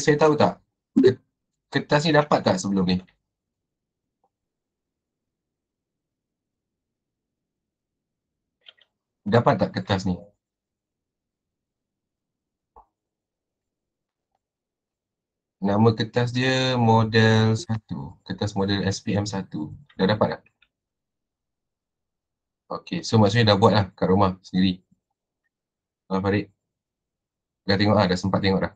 saya tahu tak? Kertas ni dapat tak sebelum ni? Dapat tak kertas ni? Nama kertas dia model 1. Kertas model SPM 1. Dah dapat tak? Okay, so maksudnya dah buat lah kat rumah sendiri. Farid, dah tengok lah, dah sempat tengok dah.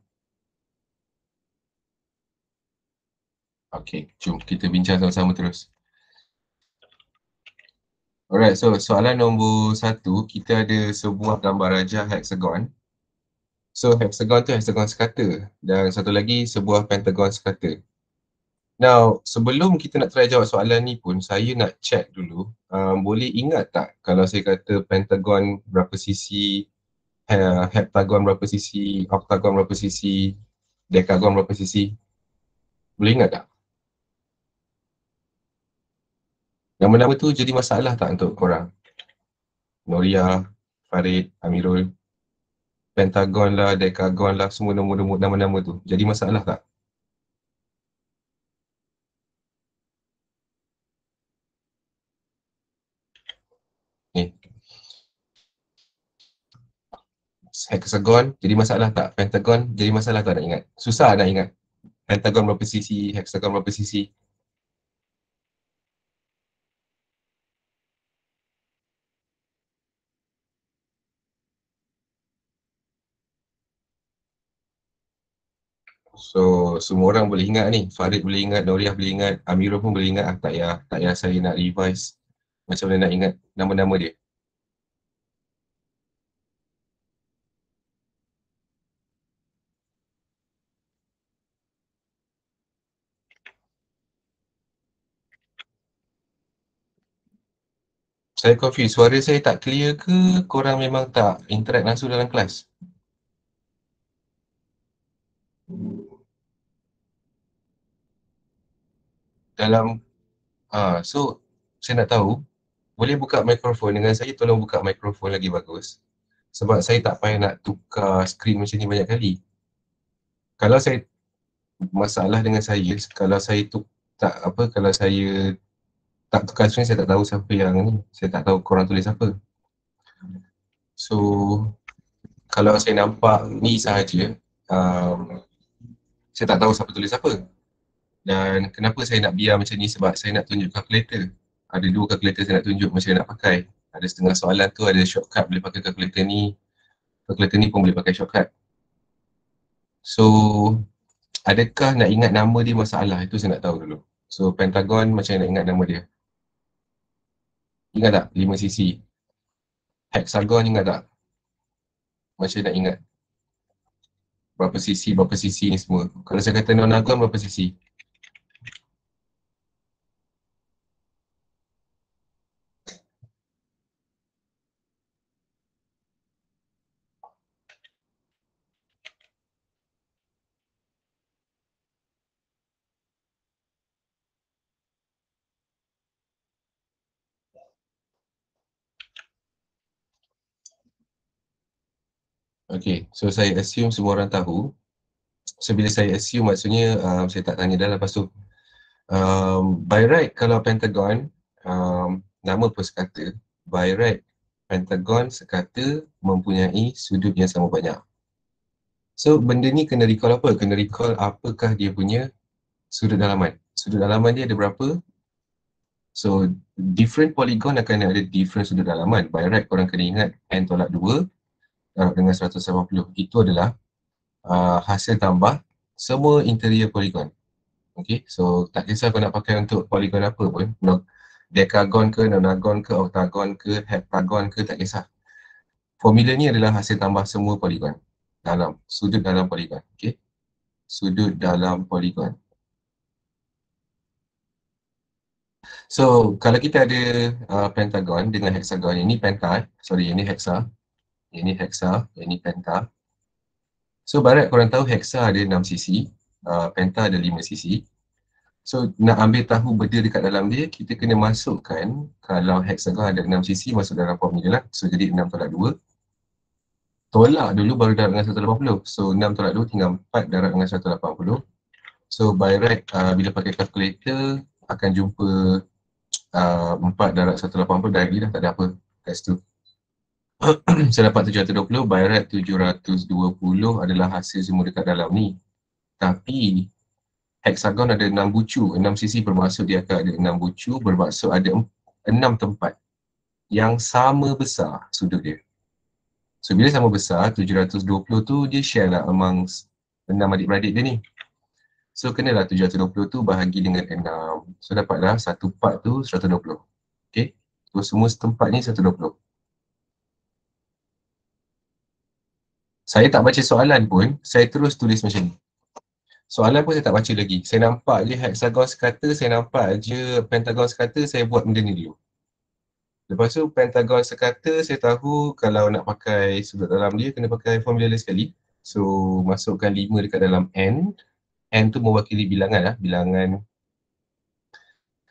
Okay, jom kita bincang sama-sama terus. Alright, so soalan nombor 1, kita ada sebuah gambar rajah hexagon. So hexagon tu hexagon sekata dan satu lagi sebuah pentagon sekata. Now, sebelum kita nak try jawab soalan ni pun, saya nak check dulu, boleh ingat tak kalau saya kata pentagon berapa sisi, heptagon berapa sisi, octagon berapa sisi, decagon berapa sisi? Boleh ingat tak? Nama-nama tu jadi masalah tak untuk korang? Noria, Farid, Amirul, pentagon lah, decagon lah, semua nama-nama tu. Jadi masalah tak? Ni, hexagon jadi masalah tak? Pentagon jadi masalah tak nak ingat? Susah nak ingat. Pentagon berapa sisi, hexagon berapa sisi. So, semua orang boleh ingat ni. Farid boleh ingat, Noriah boleh ingat, Amirul pun boleh ingat. Tak payah saya nak revise macam mana nak ingat nama-nama dia. Saya confused, suara saya tak clear ke korang memang tak interact langsung dalam kelas? Dalam, so saya nak tahu, boleh buka mikrofon dengan saya, tolong buka mikrofon lagi bagus. Sebab saya tak payah nak tukar skrin macam ni banyak kali. Kalau saya, masalah dengan saya, kalau saya tak apa, kalau saya tak tukar skrin, saya tak tahu siapa yang ni. Saya tak tahu korang tulis apa. So, kalau saya nampak ni sahaja, um, saya tak tahu siapa tulis apa. Dan kenapa saya nak biar macam ni, sebab saya nak tunjuk kalkulator. Ada 2 kalkulator saya nak tunjuk macam mana nak pakai. Ada setengah soalan tu ada shortcut boleh pakai kalkulator ni pun boleh pakai shortcut. So, adakah nak ingat nama dia masalah? Itu saya nak tahu dulu. So, pentagon macam mana nak ingat nama dia? Ingat tak 5 sisi? Hexagon ingat tak? Macam nak ingat berapa sisi ni semua. Kalau saya kata nonagon berapa sisi? Okay, so saya assume semua orang tahu. So, bila saya assume maksudnya saya tak tanya dah lepas tu. By right kalau pentagon, nama pun sekata, by right pentagon sekata mempunyai sudut yang sama banyak. So benda ni kena recall apa? Kena recall apakah dia punya sudut dalaman. Sudut dalaman dia ada berapa? So different polygon akan ada different sudut dalaman. By right korang kena ingat n tolak 2 dengan 180. Itu adalah hasil tambah semua interior polygon. Okay, so tak kisah kau nak pakai untuk polygon apa pun, decagon ke, nonagon ke, octagon ke, heptagon ke, tak kisah. Formula ni adalah hasil tambah semua polygon dalam, sudut dalam polygon. Okay, sudut dalam polygon. So, kalau kita ada pentagon dengan hexagon, ini penta, ini hexa, ini hexa, ini penta. So, barat korang tahu hexa ada 6 sisi, penta ada 5 sisi. So, nak ambil tahu benda dekat dalam dia, kita kena masukkan, kalau hexagon ada 6 sisi, masuk dalam formula lah. So, jadi 6 tolak 2. tolak dulu baru darab dengan 180. So 6 tolak 2 tinggal 4 darab dengan 180. So by right bila pakai calculator akan jumpa 4 darab 180 directly dah, tak ada apa kat situ. Saya dapat 720, by right 720 adalah hasil semua dekat dalam ni. Tapi hexagon ada 6 bucu, 6 sisi bermaksud dia akan ada 6 bucu, bermaksud ada 6 tempat yang sama besar sudut dia. So bila sama besar, 720 tu dia share lah among 6 adik-beradik dia ni. So kenalah 720 tu bahagi dengan 6. So dapatlah satu part tu 120. Okay. So semua setempat ni 120. Saya tak baca soalan pun, saya terus tulis macam ni. Soalan pun saya tak baca lagi. Saya nampak je hexagon sekata, saya nampak je pentagon sekata, saya buat benda ni dulu. Lepas tu pentagon sekata, saya tahu kalau nak pakai sudut dalam dia, kena pakai formula lain sekali. So masukkan 5 dekat dalam N. N tu mewakili bilangan lah, bilangan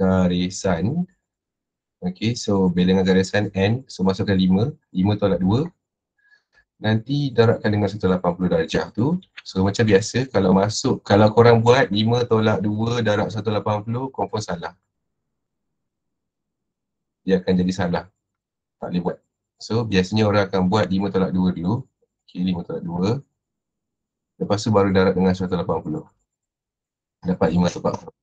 garisan. Okay, so bilangan garisan N, so masukkan 5. 5 tolak 2. Nanti darabkan dengan 180 darjah tu. So macam biasa, kalau korang buat 5 tolak 2 darab 180, confirm salah. Dia akan jadi salah. Tak boleh buat. So biasanya orang akan buat 5 tolak 2 dulu. Okay, 5 tolak 2. Lepas tu baru darab dengan 180. Dapat 540.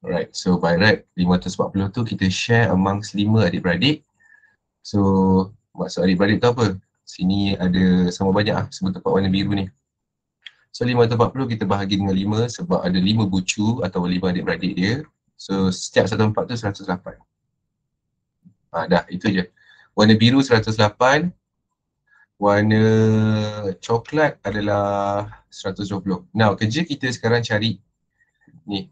Alright, so by right 540 tu kita share amongst 5 adik-beradik. So maksud adik-beradik tu apa? Sini ada sama banyak lah sebut tempat warna biru ni. So 540 kita bahagi dengan 5 sebab ada 5 bucu atau 5 adik-beradik dia. So setiap satu tempat tu 108. Dah, itu je. Warna biru 108, warna coklat adalah 120. Now kerja kita sekarang cari ni.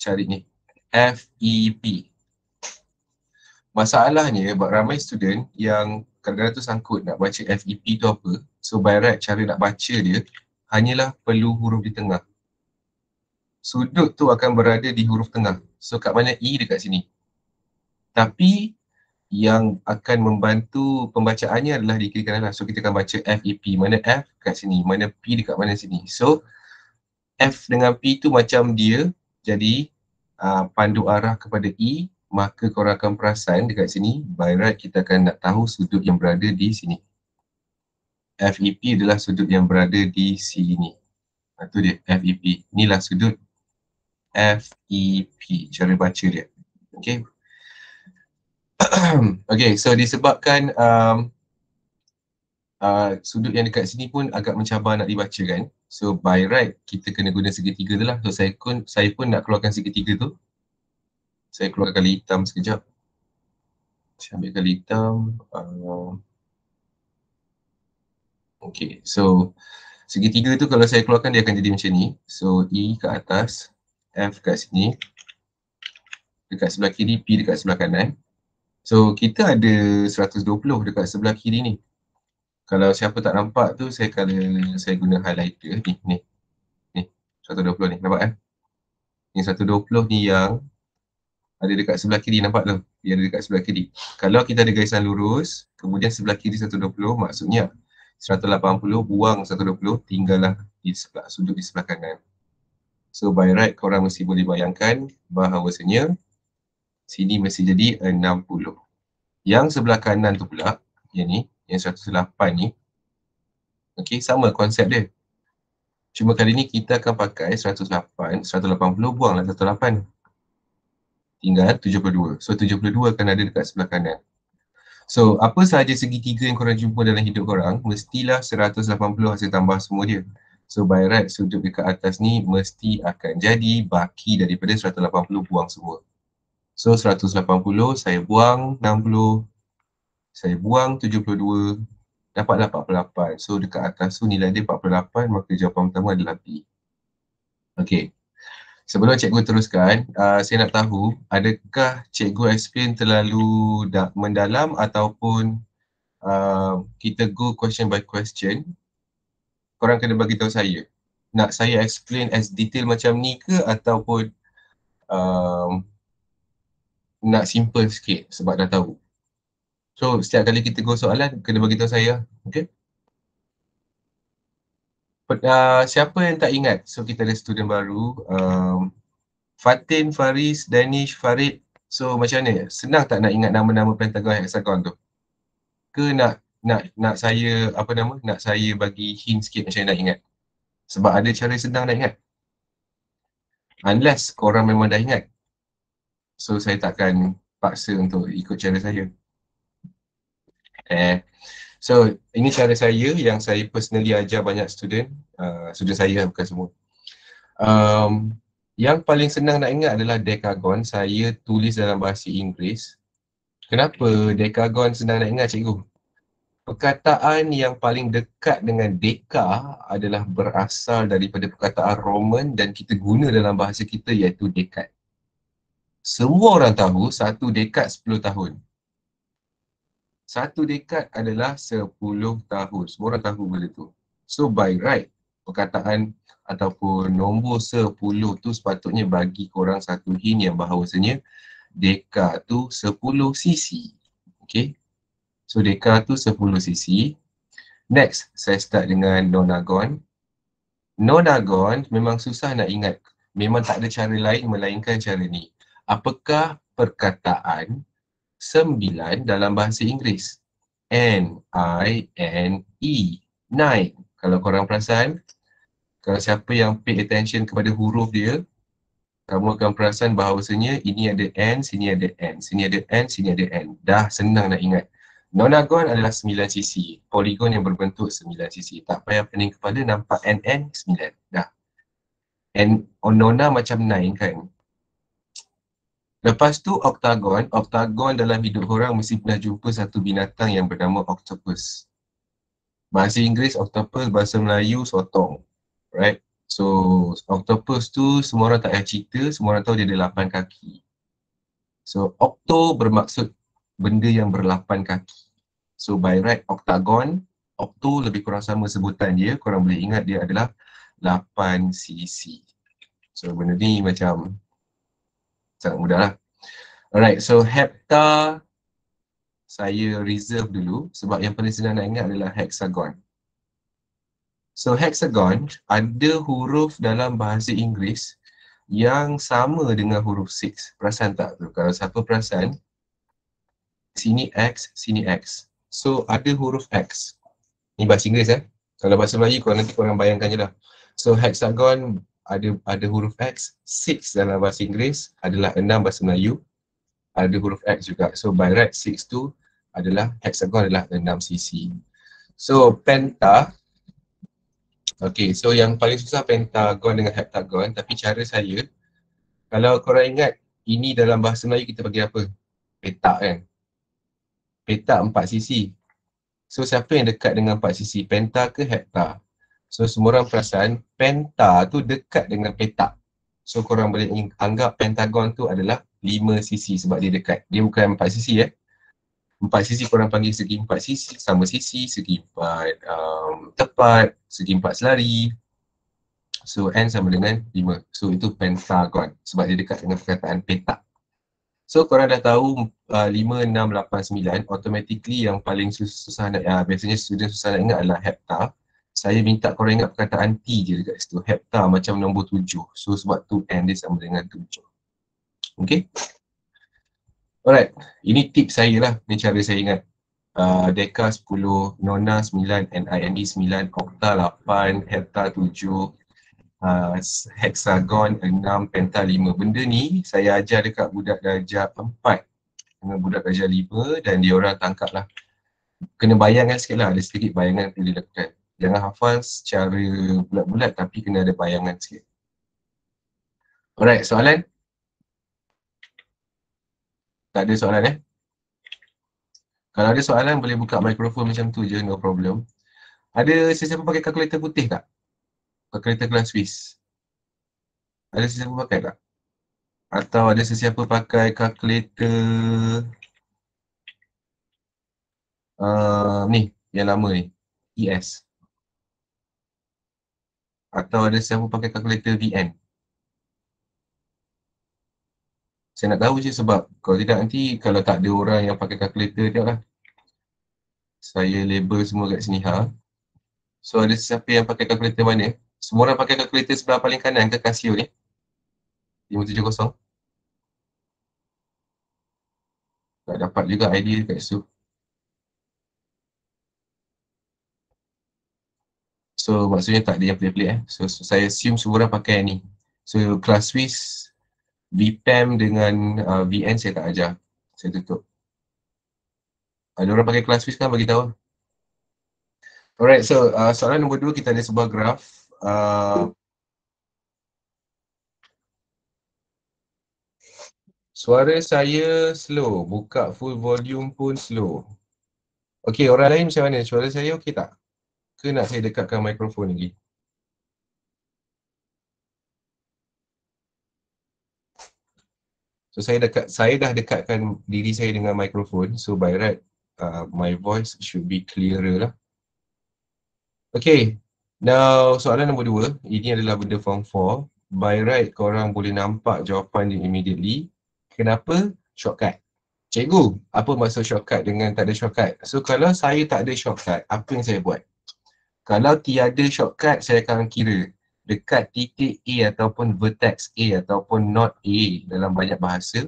Cari ni. FEP. Masalahnya buat ramai student yang kadang-kadang tu sangkut nak baca FEP tu apa. So by right cara nak baca dia hanyalah perlu huruf di tengah. Sudut tu akan berada di huruf tengah. So kat mana E dekat sini. Tapi yang akan membantu pembacaannya adalah di kiri kanan lah. So kita akan baca FEP. Mana F kat sini, mana P dekat mana sini. So F dengan P tu macam dia jadi pandu arah kepada E. Maka korang akan perasan dekat sini, by right kita akan nak tahu sudut yang berada di sini. FEP adalah sudut yang berada di sini. Itu dia, FEP. Inilah sudut FEP, cara baca dia. Okay. Okay, so disebabkan sudut yang dekat sini pun agak mencabar nak dibaca kan. So by right, kita kena guna segitiga tu lah. So saya pun nak keluarkan segitiga tu. Saya keluarkan kali hitam sekejap. Saya ambil kali hitam. Okay, so segitiga tu kalau saya keluarkan dia akan jadi macam ni. So E kat atas, F kat sini, dekat sebelah kiri, P dekat sebelah kanan. So kita ada 120 dekat sebelah kiri ni. Kalau siapa tak nampak tu, saya guna highlighter ni 120 ni, nampak kan? Ni 120 ni yang ada dekat sebelah kiri, nampak tu? Dia ada dekat sebelah kiri. Kalau kita ada garisan lurus, kemudian sebelah kiri 120, maksudnya 180 buang 120, tinggallah di sebelah sudut di sebelah kanan. So by right korang mesti boleh bayangkan bahawasanya sini mesti jadi 60. Yang sebelah kanan tu pula, yang ni, yang 108 ni, okay, sama konsep dia. Cuma kali ni kita akan pakai 108, 180 buanglah 108. Tinggal 72. So 72 akan ada dekat sebelah kanan. So apa sahaja segitiga yang korang jumpa dalam hidup korang, mestilah 180 hasil tambah semua dia. So by right sudut dekat atas ni mesti akan jadi baki daripada 180 buang semua. So 180 saya buang 60, saya buang 72, dapatlah 48. So dekat atas tu nilai dia 48, maka jawapan pertama adalah B. Okay. Sebelum cikgu teruskan, saya nak tahu adakah cikgu explain terlalu mendalam ataupun kita go question by question. Korang kena bagi tahu saya. Nak saya explain as detail macam ni ke ataupun nak simple sikit sebab dah tahu. So setiap kali kita go soalan, kena bagi tahu saya. Okay? Siapa yang tak ingat? So kita ada student baru. Fatin, Faris, Danish, Farid. So macam mana? Senang tak nak ingat nama-nama pentagon hexagon tu? Ke nak saya apa nama? Nak saya bagi hint sikit macam mana nak ingat? Sebab ada cara senang nak ingat. Unless korang memang dah ingat. So saya takkan paksa untuk ikut cara saya. So ini cara saya yang saya personally ajar banyak student saya bukan semua. Yang paling senang nak ingat adalah decagon. Saya tulis dalam bahasa Inggeris. Kenapa decagon senang nak ingat, cikgu? Perkataan yang paling dekat dengan deka adalah berasal daripada perkataan Roman dan kita guna dalam bahasa kita iaitu dekad. Semua orang tahu satu dekad 10 tahun. Satu dekad adalah 10 tahun. Semua orang tahu benda tu. So by right, perkataan ataupun nombor 10 tu sepatutnya bagi korang satu hint yang bahawasanya dekad tu 10 cc. Okay. So dekad tu 10 cc. Next, saya start dengan nonagon. Nonagon memang susah nak ingat. Memang tak ada cara lain melainkan cara ni. Apakah perkataan 9 dalam bahasa Inggeris? N-I-N-E. Nine. Kalau korang perasan, kalau siapa yang pay attention kepada huruf dia, kamu akan perasan bahawasanya ini ada N, sini ada N, sini ada N, sini ada N. Dah senang nak ingat. Nonagon adalah 9 sisi. Poligon yang berbentuk 9 sisi. Tak payah pening kepala, nampak NN 9. Dah. N, nona macam 9 kan? Lepas tu oktagon. Oktagon dalam hidup korang mesti pernah jumpa satu binatang yang bernama octopus. Bahasa Inggeris octopus, bahasa Melayu sotong. Right? So octopus tu semua orang tak payah cerita, semua orang tahu dia ada 8 kaki. So octo bermaksud benda yang berlapan kaki. So by right octagon, octo lebih kurang sama sebutan dia, korang boleh ingat dia adalah 8 cc. So benda ni macam sangat mudah lah. Alright, so hepta saya reserve dulu sebab yang paling senang nak ingat adalah hexagon. So hexagon ada huruf dalam bahasa Inggeris yang sama dengan huruf 6. Perasan tak tu? Kalau siapa perasan, sini X, sini X. So ada huruf X. Ni bahasa Inggeris Kalau bahasa Melayu nanti korang bayangkan je lah. So hexagon ada huruf X, 6 dalam bahasa Inggeris adalah 6 bahasa Melayu. Ada huruf X juga. So by right 6 tu adalah hexagon adalah 6 sisi. So penta, okay, so yang paling susah pentagon dengan heptagon, tapi cara saya, kalau korang ingat ini dalam bahasa Melayu kita bagi apa? Petak kan? Petak 4 sisi. So siapa yang dekat dengan 4 sisi? Penta ke hepta? So semua orang perasan penta tu dekat dengan petak. So korang boleh anggap pentagon tu adalah 5 sisi sebab dia dekat. Dia bukan 4 sisi 4 sisi korang panggil segi 4 sisi, sama sisi, segi 4 tepat, segi 4 selari. So N sama dengan 5. So itu pentagon sebab dia dekat dengan perkataan petak. So korang dah tahu 5, 6, 8, 9. Automatically yang paling susah nak, biasanya student susah nak ingat adalah hepta. Saya minta korang ingat perkataan T je dekat situ. Hepta macam nombor 7. So sebab tu N dia sama dengan 7. Okay. Alright, ini tips saya lah, ni cara saya ingat. Deka 10, Nona 9, NIND 9, Okta 8, Hepta 7, Hexagon 6, Penta 5. Benda ni saya ajar dekat budak darjah 4 dengan budak darjah 5 dan dia orang tangkap lah. Kena bayangkan sikit lah, ada sedikit bayangan yang boleh lakukan. Jangan hafal secara bulat-bulat tapi kena ada bayangan sikit. Alright, soalan? Tak ada soalan Kalau ada soalan boleh buka mikrofon macam tu je, no problem. Ada sesiapa pakai kalkulator putih tak? Kalkulator kelas Swiss. Ada sesiapa pakai tak? Atau ada sesiapa pakai kalkulator ni, yang lama ni, ES. Atau ada sesiapa pakai kalkulator VN. Saya nak tahu je sebab kalau tidak nanti kalau tak ada orang yang pakai kalkulator, tengoklah. Saya label semua kat sini ha. So ada siapa yang pakai kalkulator mana? Semua orang pakai kalkulator sebelah paling kanan ke Casio ni? 570. Tak dapat juga idea kat situ. So maksudnya tak ada yang pelik-pelik So saya assume semua orang pakai yang ni. So kelas Swiss, VPAM dengan VN saya tak ajar. Saya tutup. Ada orang pakai kelas Swiss kan bagi tahu. Alright, so soalan nombor 2 kita ada sebuah graf. Suara saya slow, buka full volume pun slow. Okey, orang lain macam mana? Suara saya okey tak? Ke nak saya dekatkan mikrofon lagi? So saya dah dekatkan diri saya dengan mikrofon. So by right, my voice should be clearer lah. Okay, now soalan nombor 2. Ini adalah benda form 4. By right, korang boleh nampak jawapan dia immediately. Kenapa? Shortcut. Cikgu, apa maksud shortcut dengan tak ada shortcut? So kalau saya tak ada shortcut, apa yang saya buat? Kalau tiada shortcut, saya akan kira dekat titik A ataupun vertex A ataupun node A dalam banyak bahasa,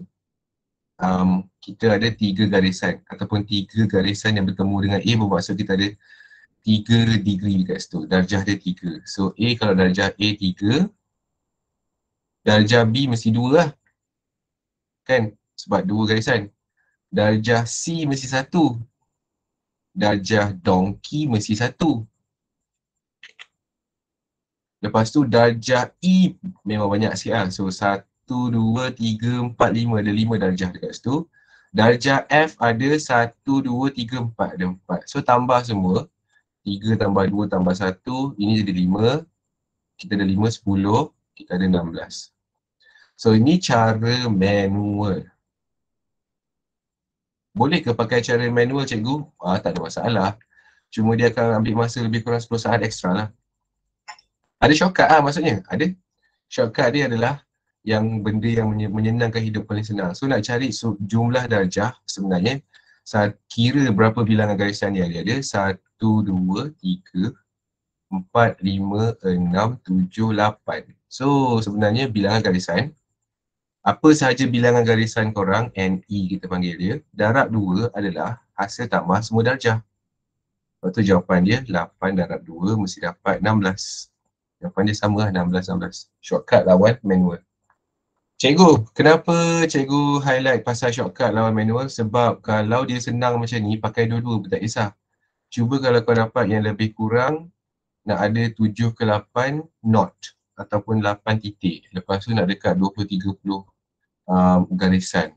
kita ada 3 garisan ataupun 3 garisan yang bertemu dengan A bermaksud kita ada 3 degree kat situ. Darjah dia 3. So A kalau darjah A 3, darjah B mesti 2 lah. Kan? Sebab 2 garisan. Darjah C mesti 1. Darjah donkey mesti 1. Lepas tu darjah E memang banyak sikit lah. So 1, 2, 3, 4, 5. Ada 5 darjah dekat situ. Darjah F ada 1, 2, 3, 4. Ada 4. So tambah semua. 3 tambah 2 tambah 1. Ini jadi 5. Kita ada 5, 10. Kita ada 16. So ini cara manual. Boleh ke pakai cara manual cikgu? Tak ada masalah. Cuma dia akan ambil masa lebih kurang 10 saat ekstra lah. Ada shortcut lah maksudnya. Ada. Shortcut dia adalah yang benda yang menyenangkan hidup paling senang. So nak cari jumlah darjah sebenarnya, kira berapa bilangan garisan yang dia ada. 1, 2, 3, 4, 5, 6, 7, 8. So sebenarnya bilangan garisan, apa sahaja bilangan garisan korang, NE kita panggil dia, darab 2 adalah hasil tambah semua darjah. Lepas tu jawapan dia 8 darab 2 mesti dapat 16. Jawapan dia sama lah, 16, 16. Shortcut lawan manual. Cikgu, kenapa cikgu highlight pasal shortcut lawan manual? Sebab kalau dia senang macam ni, pakai dua-dua pun tak kisah. Cuba kalau kau dapat yang lebih kurang, nak ada 7 ke 8 knot ataupun 8 titik. Lepas tu nak dekat 20-30 garisan.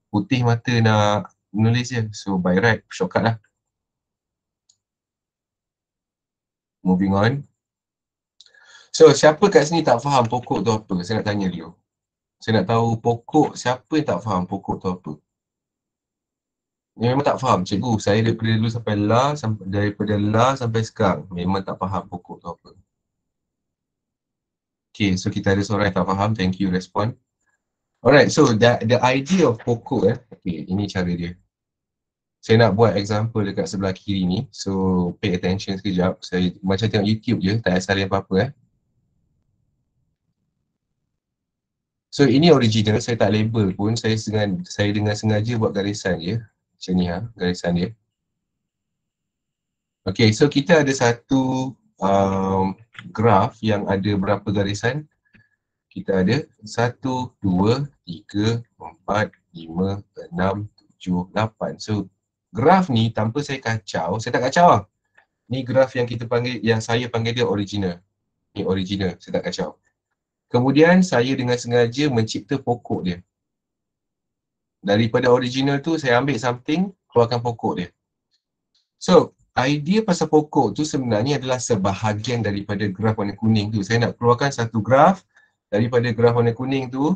Putih mata nak menulis je. So by right, shortcut lah. Moving on. So siapa kat sini tak faham pokok tu apa? Saya nak tanya Leo. Saya nak tahu pokok, siapa yang tak faham pokok tu apa? Memang tak faham cikgu. Saya daripada dulu sampai la, daripada la sampai sekarang memang tak faham pokok tu apa. Okay, so kita ada seorang yang tak faham. Thank you respon. Alright, so the idea of pokok okay, ini cara dia. Saya nak buat example dekat sebelah kiri ni. So pay attention sekejap. Saya macam tengok YouTube je, tak ada salah apa-apa So ini original, saya tak label pun. Saya dengan sengaja buat garisan je. Macam ni garisan dia. Okay, so kita ada satu graf yang ada berapa garisan? Kita ada 1, 2, 3, 4, 5, 6, 7, 8. So graf ni tanpa saya kacau, saya tak kacau lah. Ni graf yang kita panggil, yang saya panggil dia original. Ni original, saya tak kacau. Kemudian saya dengan sengaja mencipta pokok dia. Daripada original tu saya ambil something, keluarkan pokok dia. So, idea pasal pokok tu sebenarnya adalah sebahagian daripada graf warna kuning tu. Saya nak keluarkan satu graf daripada graf warna kuning tu,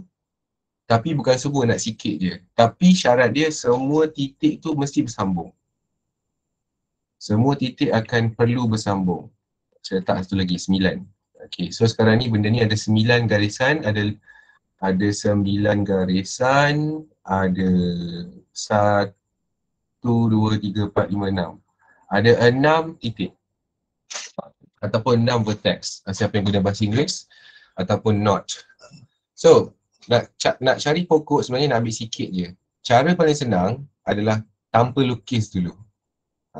tapi bukan semua, nak sikit je. Tapi syarat dia semua titik tu mesti bersambung. Semua titik akan perlu bersambung. Saya letak satu lagi, 9. Okay, so sekarang ni benda ni ada 9 garisan, ada 9 garisan, ada 1, 2, 3, 4, 5, 6. Ada 6 titik ataupun 6 vertex. Siapa yang guna bahasa Inggeris ataupun notch. So, nak cari pokok sebenarnya nak ambil sikit je. Cara paling senang adalah tanpa lukis dulu.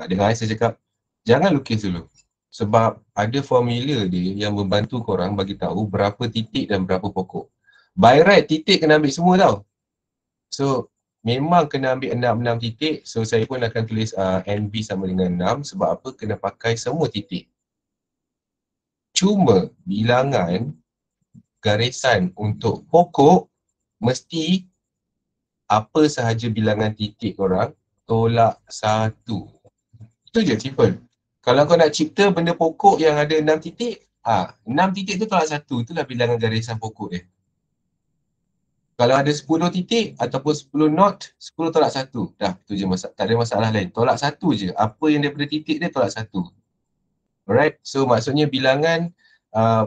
Dengar saya cakap, jangan lukis dulu. Sebab ada formula dia yang membantu korang bagi tahu berapa titik dan berapa pokok. By right, titik kena ambil semua tau. So, memang kena ambil 6 titik. So, saya pun akan tulis NB sama dengan 6. Sebab apa? Kena pakai semua titik. Cuma, bilangan garisan untuk pokok mesti apa sahaja bilangan titik korang tolak 1. Itu je, simple. Kalau kau nak cipta benda pokok yang ada 6 titik, 6 titik tu tolak 1. Itulah bilangan garisan pokok dia. Kalau ada 10 titik ataupun 10 not, 10 tolak 1. Dah, itu je tak ada masalah lain. Tolak 1 je. Apa yang daripada titik dia tolak 1. Alright, so maksudnya bilangan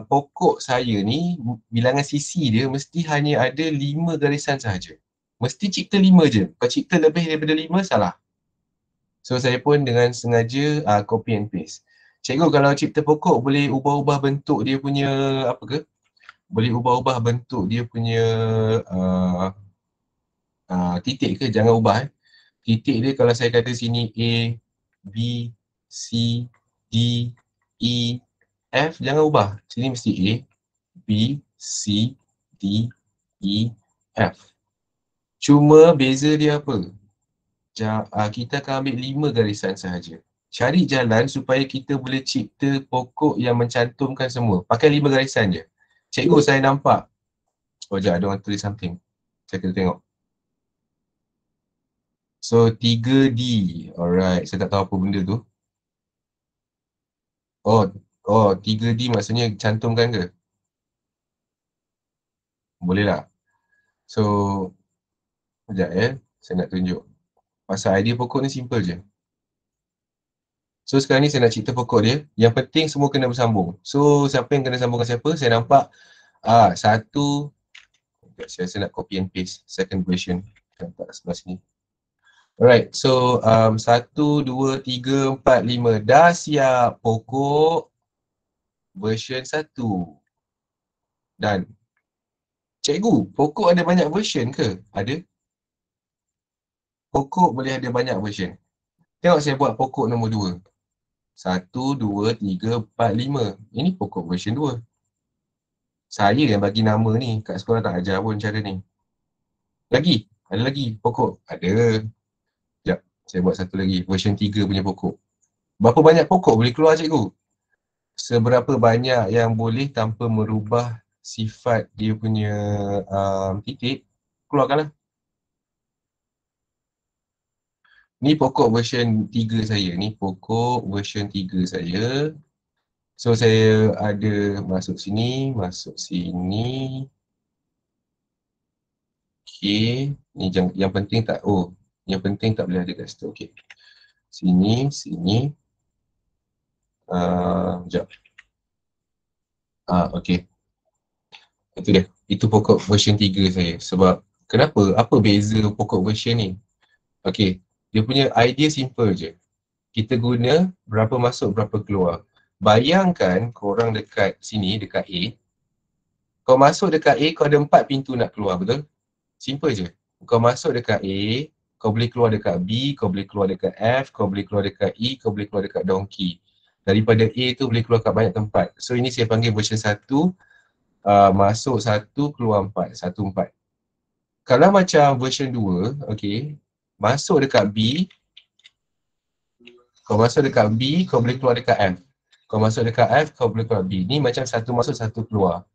pokok saya ni, bilangan sisi dia mesti hanya ada 5 garisan sahaja. Mesti cipta 5 je. Kalau cipta lebih daripada 5, salah. So saya pun dengan sengaja copy and paste. Cikgu kalau cipta pokok boleh ubah-ubah bentuk dia punya apa ke? Boleh ubah-ubah bentuk dia punya titik ke? Jangan ubah Titik dia kalau saya kata sini A, B, C, D, E, F, jangan ubah. Sini mesti A, B, C, D, E, F. Cuma beza dia apa? Kita akan ambil 5 garisan sahaja. Cari jalan supaya kita boleh cipta pokok yang mencantumkan semua. Pakai 5 garisan je. Cikgu, saya nampak. Sekejap, ada orang tulis something. Saya kena tengok. So, 3D. Alright, saya tak tahu apa benda tu. Oh, 3D maksudnya cantumkan ke? Boleh lah. So, sekejap saya nak tunjuk. Pasal idea pokok ni simple je. So sekarang ni saya nak cipta pokok dia. Yang penting semua kena bersambung. So siapa yang kena sambungkan siapa? Saya nampak satu. Saya nak copy and paste second version. Nampak sebelah sini. Alright, so 1, 2, 3, 4, 5. Dah siap pokok version 1. Dan cikgu, pokok ada banyak version ke? Ada. Pokok boleh ada banyak version. Tengok saya buat pokok nombor 2. 1, 2, 3, 4, 5. Ini pokok version 2. Saya yang bagi nama ni. Kat sekolah tak ajar pun cara ni. Lagi? Ada lagi pokok? Ada. Sekejap. Saya buat satu lagi. Version 3 punya pokok. Berapa banyak pokok boleh keluar cikgu? Seberapa banyak yang boleh tanpa merubah sifat dia punya titik, keluarkanlah. Ni pokok version 3 saya. Ni pokok version 3 saya. So saya ada masuk sini, masuk sini. Okay. Ni yang penting tak, yang penting tak boleh ada kat situ. Okay. Sini, sini. Sekejap. Okay. Itu dia. Itu pokok version 3 saya. Sebab, kenapa? Apa beza pokok version ni? Okay. Dia punya idea simple je. Kita guna berapa masuk, berapa keluar. Bayangkan korang dekat sini, dekat A. Kau masuk dekat A, kau ada 4 pintu nak keluar, betul? Simple je. Kau masuk dekat A, kau boleh keluar dekat B, kau boleh keluar dekat F, kau boleh keluar dekat E, kau boleh keluar dekat donkey. Daripada A tu boleh keluar kat banyak tempat. So ini saya panggil version 1, masuk 1, keluar 4, 1, 4. Kalau macam version 2, okay, masuk dekat B, kau masuk dekat B, kau boleh keluar dekat F. Kau masuk dekat F, kau boleh keluar B. Ni macam 1 masuk, 1 keluar.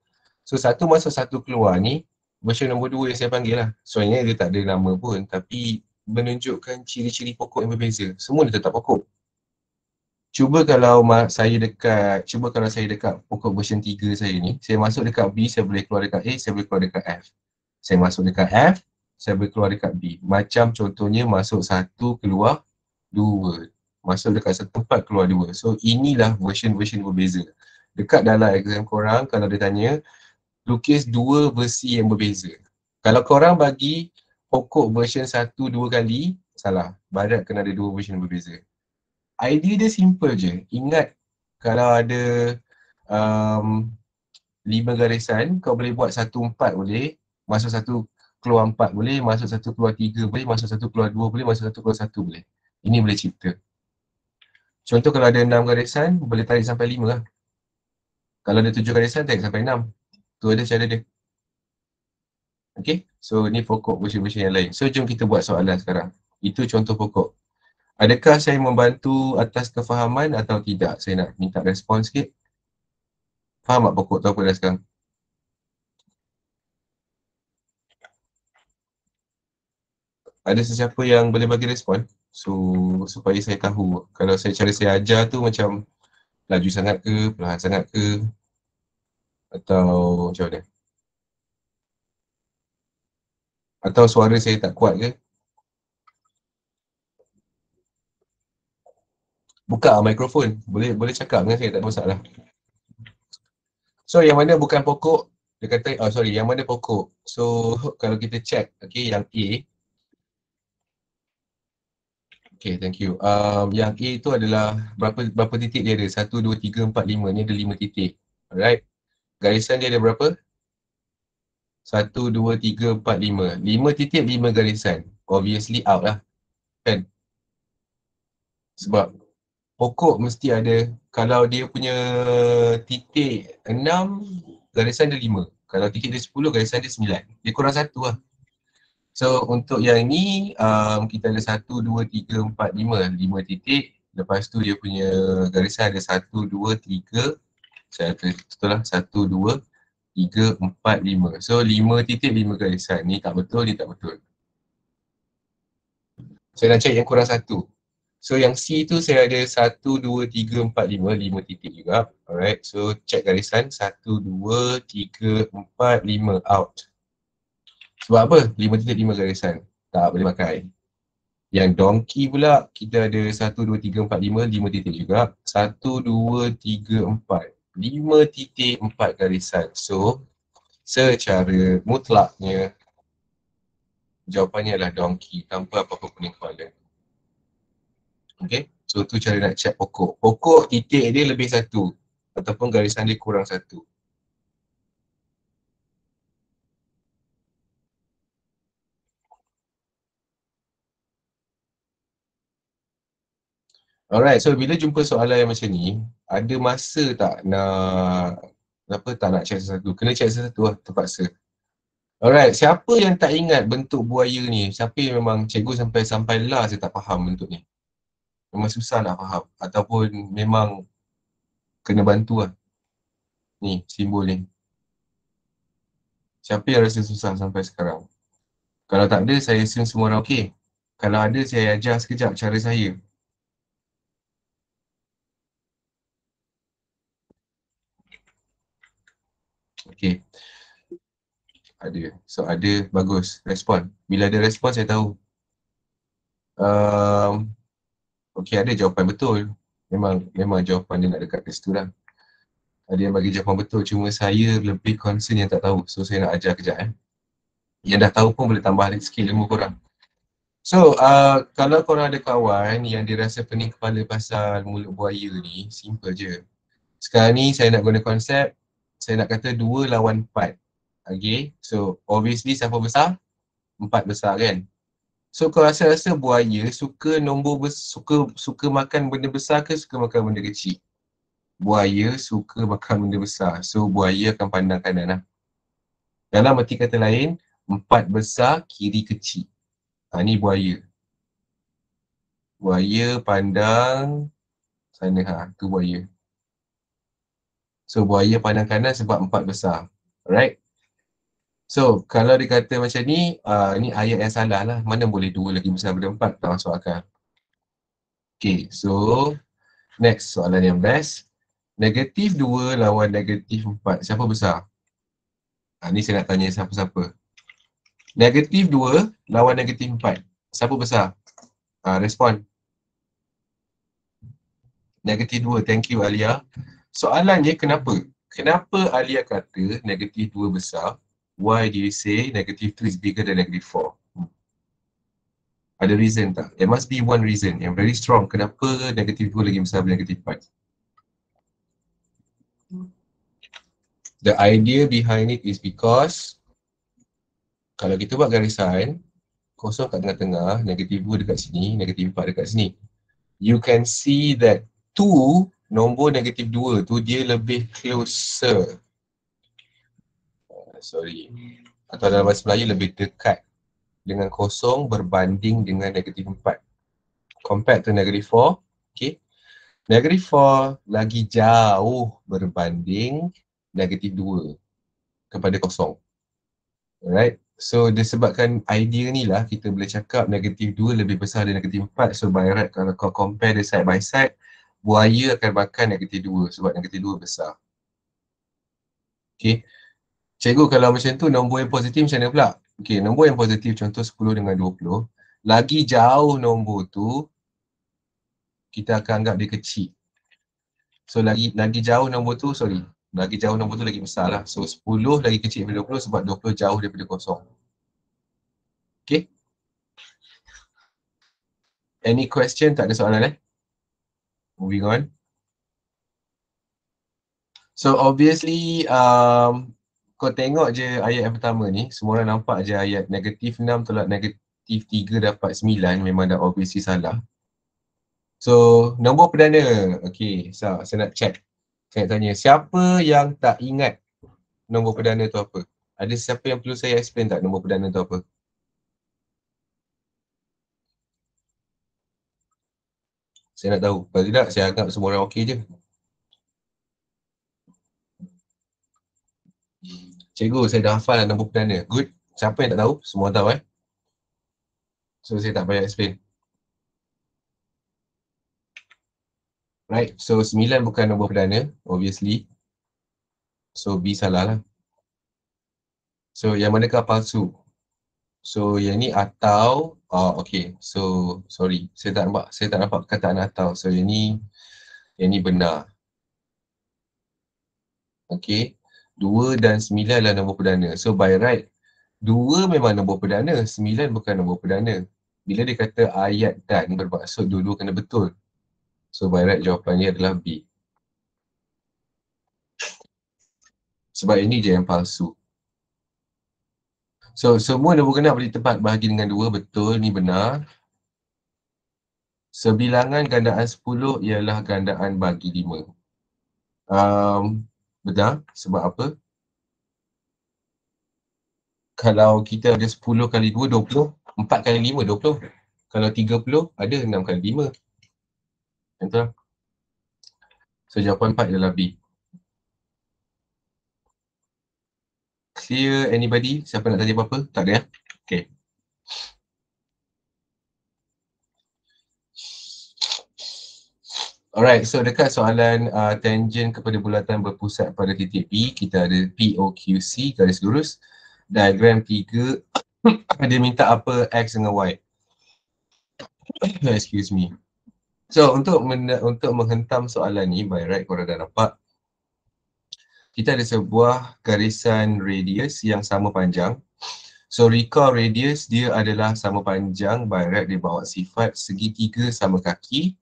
So 1 masuk, 1 keluar ni, version nombor 2 yang saya panggil lah. Soalnya dia tak ada nama pun, tapi menunjukkan ciri-ciri pokok yang berbeza. Semua dia tetap pokok. Cuba kalau saya dekat pokok version 3 saya ni, saya masuk dekat B, saya boleh keluar dekat A, saya boleh keluar dekat F. Saya masuk dekat F, saya boleh keluar dekat B. Macam contohnya masuk 1, keluar 2. Masuk dekat satu tempat, keluar 2. So inilah version-version berbeza. Dekat dalam exam korang, kalau dia tanya, lukis 2 versi yang berbeza. Kalau korang bagi pokok version 1 2 kali, salah. Barat kena ada 2 version berbeza. idea dia simple je. Ingat kalau ada um, 5 garisan, kau boleh buat 1-4 boleh, masuk 1 keluar 4 boleh, masuk 1 keluar 3 boleh, masuk 1 keluar 2 boleh, masuk 1 keluar 1 boleh. Ini boleh cipta. Contoh kalau ada 6 garisan, boleh tarik sampai 5 lah. Kalau ada 7 garisan, tarik sampai 6. Tu ada cara dia. Okay, so ni pokok version-version yang lain. So jom kita buat soalan sekarang. Itu contoh pokok. Adakah saya membantu atas kefahaman atau tidak? Saya nak minta respon sikit. Faham tak pokok tu apa dah sekarang? Ada sesiapa yang boleh bagi respon? So, supaya saya tahu. Kalau cara saya ajar tu macam laju sangat ke, perlahan sangat ke, atau macam mana? Atau suara saya tak kuat ke? Buka mikrofon. Boleh boleh cakap dengan saya, tak ada masalah. So, yang mana bukan pokok, dia kata, oh sorry, yang mana pokok. So, kalau kita check, okay, yang A, okay, thank you. Yang A tu adalah berapa titik dia ada? 1, 2, 3, 4, 5. Ni ada 5 titik. Alright. Garisan dia ada berapa? 1, 2, 3, 4, 5. 5 titik, 5 garisan. Obviously out lah. Kan? Sebab pokok mesti ada, kalau dia punya titik 6, garisan dia 5. Kalau titik dia 10, garisan dia 9. Dia kurang 1 lah. So untuk yang ni, kita ada 1, 2, 3, 4, 5. 5 titik. Lepas tu dia punya garisan ada 1, 2, 3. Saya kata betul lah. 1, 2, 3, 4, 5. So 5 titik, 5 garisan. Ni tak betul, ni tak betul. Saya nak cari yang kurang 1. So yang C tu saya ada 1, 2, 3, 4, 5. 5 titik juga. Alright, so check garisan 1, 2, 3, 4, 5 out. Sebab apa? 5 titik, 5 garisan. Tak boleh pakai. Yang donkey pula kita ada 1, 2, 3, 4, 5. 5 titik juga. 1, 2, 3, 4. 5 titik, 4 garisan. So secara mutlaknya jawapannya adalah donkey tanpa apa-apa kuning kepala. Okay, so tu cara nak check pokok. Pokok titik dia lebih 1 ataupun garisan dia kurang 1. Alright, so bila jumpa soalan yang macam ni, ada masa tak nak, apa tak nak check satu-satu? Kena check satu-satu lah, terpaksa. Alright, siapa yang tak ingat bentuk buaya ni? Siapa yang memang cikgu sampai lah saya tak faham bentuk ni? Memang susah nak faham ataupun memang kena bantu lah. Ni, simbol ni. Siapa yang rasa susah sampai sekarang? Kalau tak ada, saya assume semua orang okey. Kalau ada, saya ajar sekejap cara saya. Okey, ada. So ada, bagus. Respon. Bila ada respon, saya tahu. Okey, ada jawapan betul. Memang jawapan dia nak dekat ke situ lah. Ada yang bagi jawapan betul. Cuma saya lebih concern yang tak tahu. So saya nak ajar kejap Yang dah tahu pun boleh tambah skill ilmu korang. So, kalau korang ada kawan yang dia rasa pening kepala pasal mulut buaya ni, simple je. Sekarang ni saya nak guna konsep, saya nak kata 2 lawan 4. Okay, so obviously siapa besar? 4 besar kan? So kau rasa-rasa buaya suka suka makan benda besar ke suka makan benda kecil? Buaya suka makan benda besar. So buaya akan pandang kanan lah. Dalam arti kata lain, 4 besar, kiri kecil. Ni buaya. Buaya pandang sana tu buaya. So buaya pandang kanan sebab 4 besar. Alright? So kalau dikata macam ni, ni ayat yang salah lah. Mana boleh 2 lagi besar daripada 4? Tak masuk akal. Okay, so next soalan yang best. Negatif 2 lawan negatif 4. Siapa besar? Ni saya nak tanya siapa-siapa. Negatif 2 lawan negatif 4. Siapa besar? Respon. Negatif 2. Thank you Alia. Soalannya kenapa? Kenapa Alia kata negatif 2 besar? Why do you say negative 2 is bigger than negative 4? Ada reason tak? There must be one reason yang very strong kenapa negatif 2 lagi besar daripada negatif 4. The idea behind it is because kalau kita buat garisan, kosong kat tengah-tengah, negatif 2 dekat sini, negatif 4 dekat sini. You can see that 2, nombor negatif 2 tu dia lebih closer. Sorry. Atau dalam bahasa Melayu lebih dekat dengan kosong berbanding dengan negatif 4. Compared to negatif 4, okay. Negatif 4 lagi jauh berbanding negatif 2 kepada kosong. Alright. So disebabkan idea ni lah kita boleh cakap negatif 2 lebih besar dari negatif 4. So by right kalau kau compare dia side by side, buaya akan makan negatif 2 sebab negatif 2 besar. Okay. Cikgu kalau macam tu nombor yang positif macam mana pula? Okay, nombor yang positif contoh 10 dengan 20. Lagi jauh nombor tu, kita akan anggap dia kecil. So lagi jauh nombor tu, lagi jauh nombor tu lagi besar lah. So 10 lagi kecil daripada 20 sebab 20 jauh daripada kosong. Okay. Any question? Tak ada soalan Moving on. So obviously, kau tengok je ayat yang pertama ni, semua orang nampak je ayat negatif 6 tolak negatif 3 dapat 9 memang dah obviously salah. So, nombor perdana. Okay, so, saya nak check. Saya nak tanya, siapa yang tak ingat nombor perdana tu apa? Ada siapa yang perlu saya explain tak nombor perdana tu apa? Saya nak tahu. Kalau tidak, saya anggap semua orang okey je. Cikgu, saya dah hafal lah nombor perdana. Good. Siapa yang tak tahu? Semua tahu So, saya tak payah explain. Right, so 9 bukan nombor perdana, obviously. So, B salah lah. So, yang manakah palsu? So, yang ni atau, okay. So, sorry. Saya tak nampak perkataan atau. So, yang ni benar. Okay. 2 dan 9 adalah nombor perdana. So, by right, 2 memang nombor perdana, 9 bukan nombor perdana. Bila dia kata ayat dan bermaksud dua-dua kena betul. So, by right jawapannya adalah B. Sebab ini je yang palsu. So, semua nombor genap beri tempat bahagi dengan 2, betul, ni benar. Sebilangan gandaan 10 ialah gandaan bagi 5. Benar, sebab apa? Kalau kita ada 10 kali 2, 20. 4 kali 5, 20. Kalau 30, ada 6 kali 5. Betul lah. So, jawapan 4 adalah B. Clear anybody? Siapa nak tanya apa-apa? Tak ada Okay. Alright, so dekat soalan tangent kepada bulatan berpusat pada titik P, kita ada POQC, garis lurus. Diagram 3, dia minta apa X dengan Y. Excuse me. So, untuk menghentam soalan ni, by right korang dah nampak, kita ada sebuah garisan radius yang sama panjang. So, recall radius dia adalah sama panjang, by right dia bawa sifat segitiga sama kaki.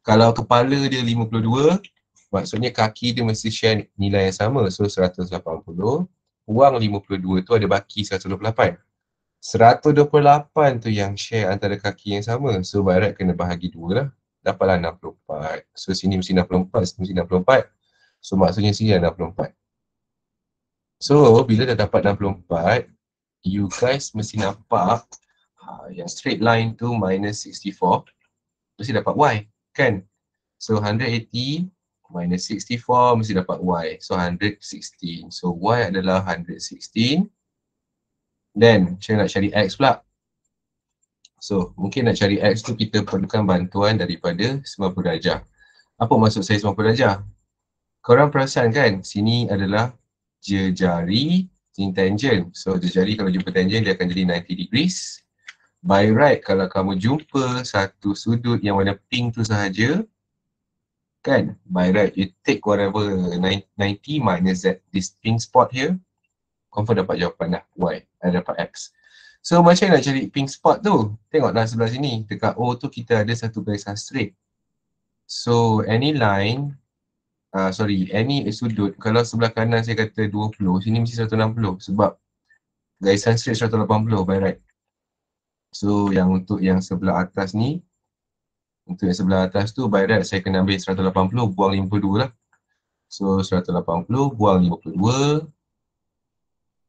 Kalau kepala dia 52, maksudnya kaki dia mesti share nilai yang sama. So 180, buang 52 tu ada baki 128. 128 tu yang share antara kaki yang sama. So by right kena bahagi 2 lah. Dapatlah 64. So sini mesti 64, sini mesti 64. So maksudnya sini ada 64. So bila dah dapat 64, you guys mesti nampak yang straight line tu minus 64. Mesti dapat Y. Kan? So 180 minus 64 mesti dapat Y. So 116. So Y adalah 116. Then saya nak cari X pula. So mungkin nak cari X tu kita perlukan bantuan daripada 90 darjah. Apa maksud saya 90 darjah? Korang perasan kan sini adalah jejari, sini tangent. So jejari kalau jumpa tangent dia akan jadi 90 degrees. By right kalau kamu jumpa satu sudut yang warna pink tu sahaja, kan, by right you take whatever 90 minus that this pink spot here, confirm dapat jawapan dah Y, dapat X. So macam nak cari pink spot tu? Tengoklah sebelah sini. Dekat O tu kita ada satu garisan straight. So any line, any sudut, kalau sebelah kanan saya kata 20, sini mesti 160 sebab garisan straight 180 by right. So yang untuk yang sebelah atas ni, untuk yang sebelah atas tu by right saya kena ambil 180, buang 52 lah. So 180 buang 52,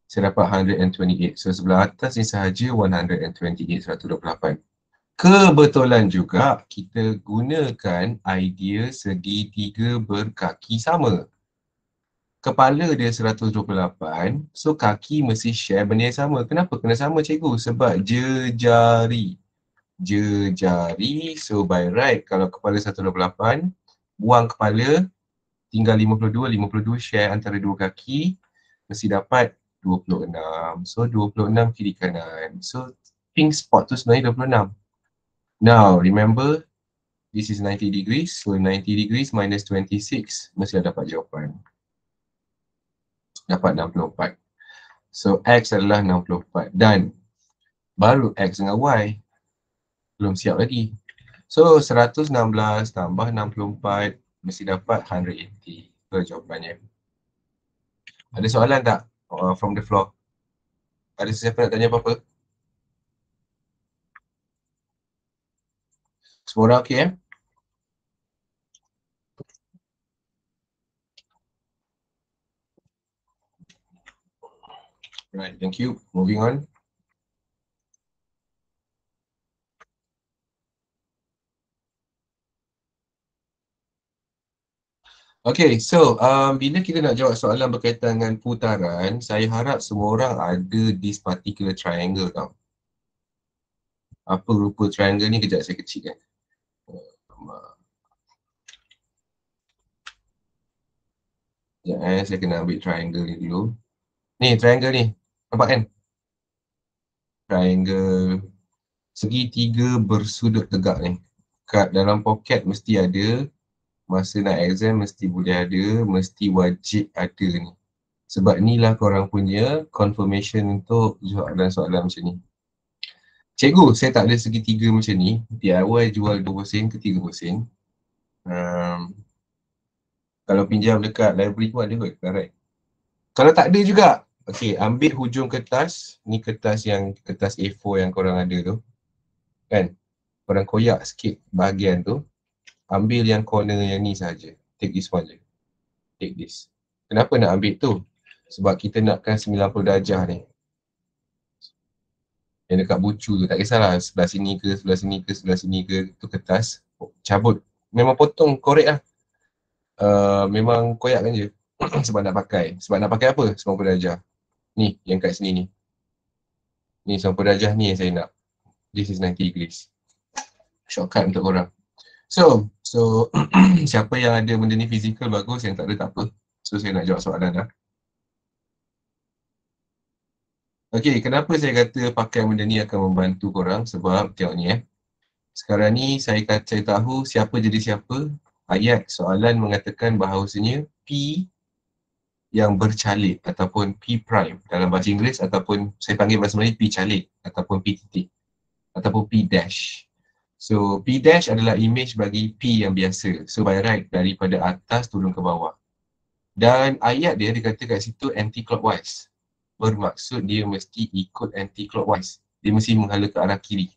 saya dapat 128. So sebelah atas ni sahaja 128, 128. Kebetulan juga kita gunakan idea segitiga berkaki sama. Kepala dia 128, so kaki mesti share benda yang sama. Kenapa kena sama cikgu? Sebab jejari. Jejari, so by right kalau kepala 128, buang kepala, tinggal 52, 52 share antara dua kaki, mesti dapat 26. So 26 kiri kanan. So pink spot tu sebenarnya 26. Now remember, this is 90 degrees, so 90 degrees minus 26, mesti dapat jawapan. Dapat 64. So X adalah 64 dan baru X dengan Y. Belum siap lagi. So 116 tambah 64 mesti dapat 180. Itu jawapannya. Ada soalan tak from the floor? Ada siapa nak tanya apa-apa? Semua orang okey Right, thank you. Moving on. Okay, so bila kita nak jawab soalan berkaitan dengan putaran, saya harap semua orang ada this particular triangle tau. Apa rupa triangle ni? Kejap saya kecilkan. Sekejap saya kena ambil triangle ni dulu. Ni triangle ni, nampak kan? Triangle segitiga bersudut tegak ni. Kat dalam poket mesti ada, masa nak exam mesti boleh ada, mesti wajib ada ni. Sebab inilah korang punya confirmation untuk soalan-soalan macam ni. Cikgu, saya tak ada segitiga macam ni. DIY jual 20 sen ke 30 sen. Kalau pinjam dekat library pun ada kot, right? Kalau tak ada juga, okay, ambil hujung kertas. Ni kertas A4 yang korang ada tu. Kan? Korang koyak sikit bahagian tu. Ambil yang corner yang ni saja. Take this one je. Take this. Kenapa nak ambil tu? Sebab kita nakkan 90 darjah ni. Yang dekat bucu tu, tak kisahlah sebelah sini ke, sebelah sini ke, sebelah sini ke, tu kertas, cabut. Memang potong, korek lah. Memang koyakkan je. Sebab nak pakai. Sebab nak pakai apa? 90 darjah. Ni, yang kat sini ni. Ni 90 darjah ni yang saya nak. This is 90 degrees. Shortcut untuk korang. So siapa yang ada benda ni physical bagus, yang tak ada tak apa. So saya nak jawab soalan lah. Okay, kenapa saya kata pakai benda ni akan membantu korang? Sebab tengok ni sekarang ni saya tahu siapa jadi siapa. Ayat soalan mengatakan bahawasanya P yang bercalik ataupun P prime dalam bahasa Inggeris, ataupun saya panggil bahasa Melayu P calik ataupun P titik ataupun P dash. So P dash adalah image bagi P yang biasa. So by right daripada atas turun ke bawah. Dan ayat dia dikata kat situ anti-clockwise. Bermaksud dia mesti ikut anti-clockwise. Dia mesti menghala ke arah kiri.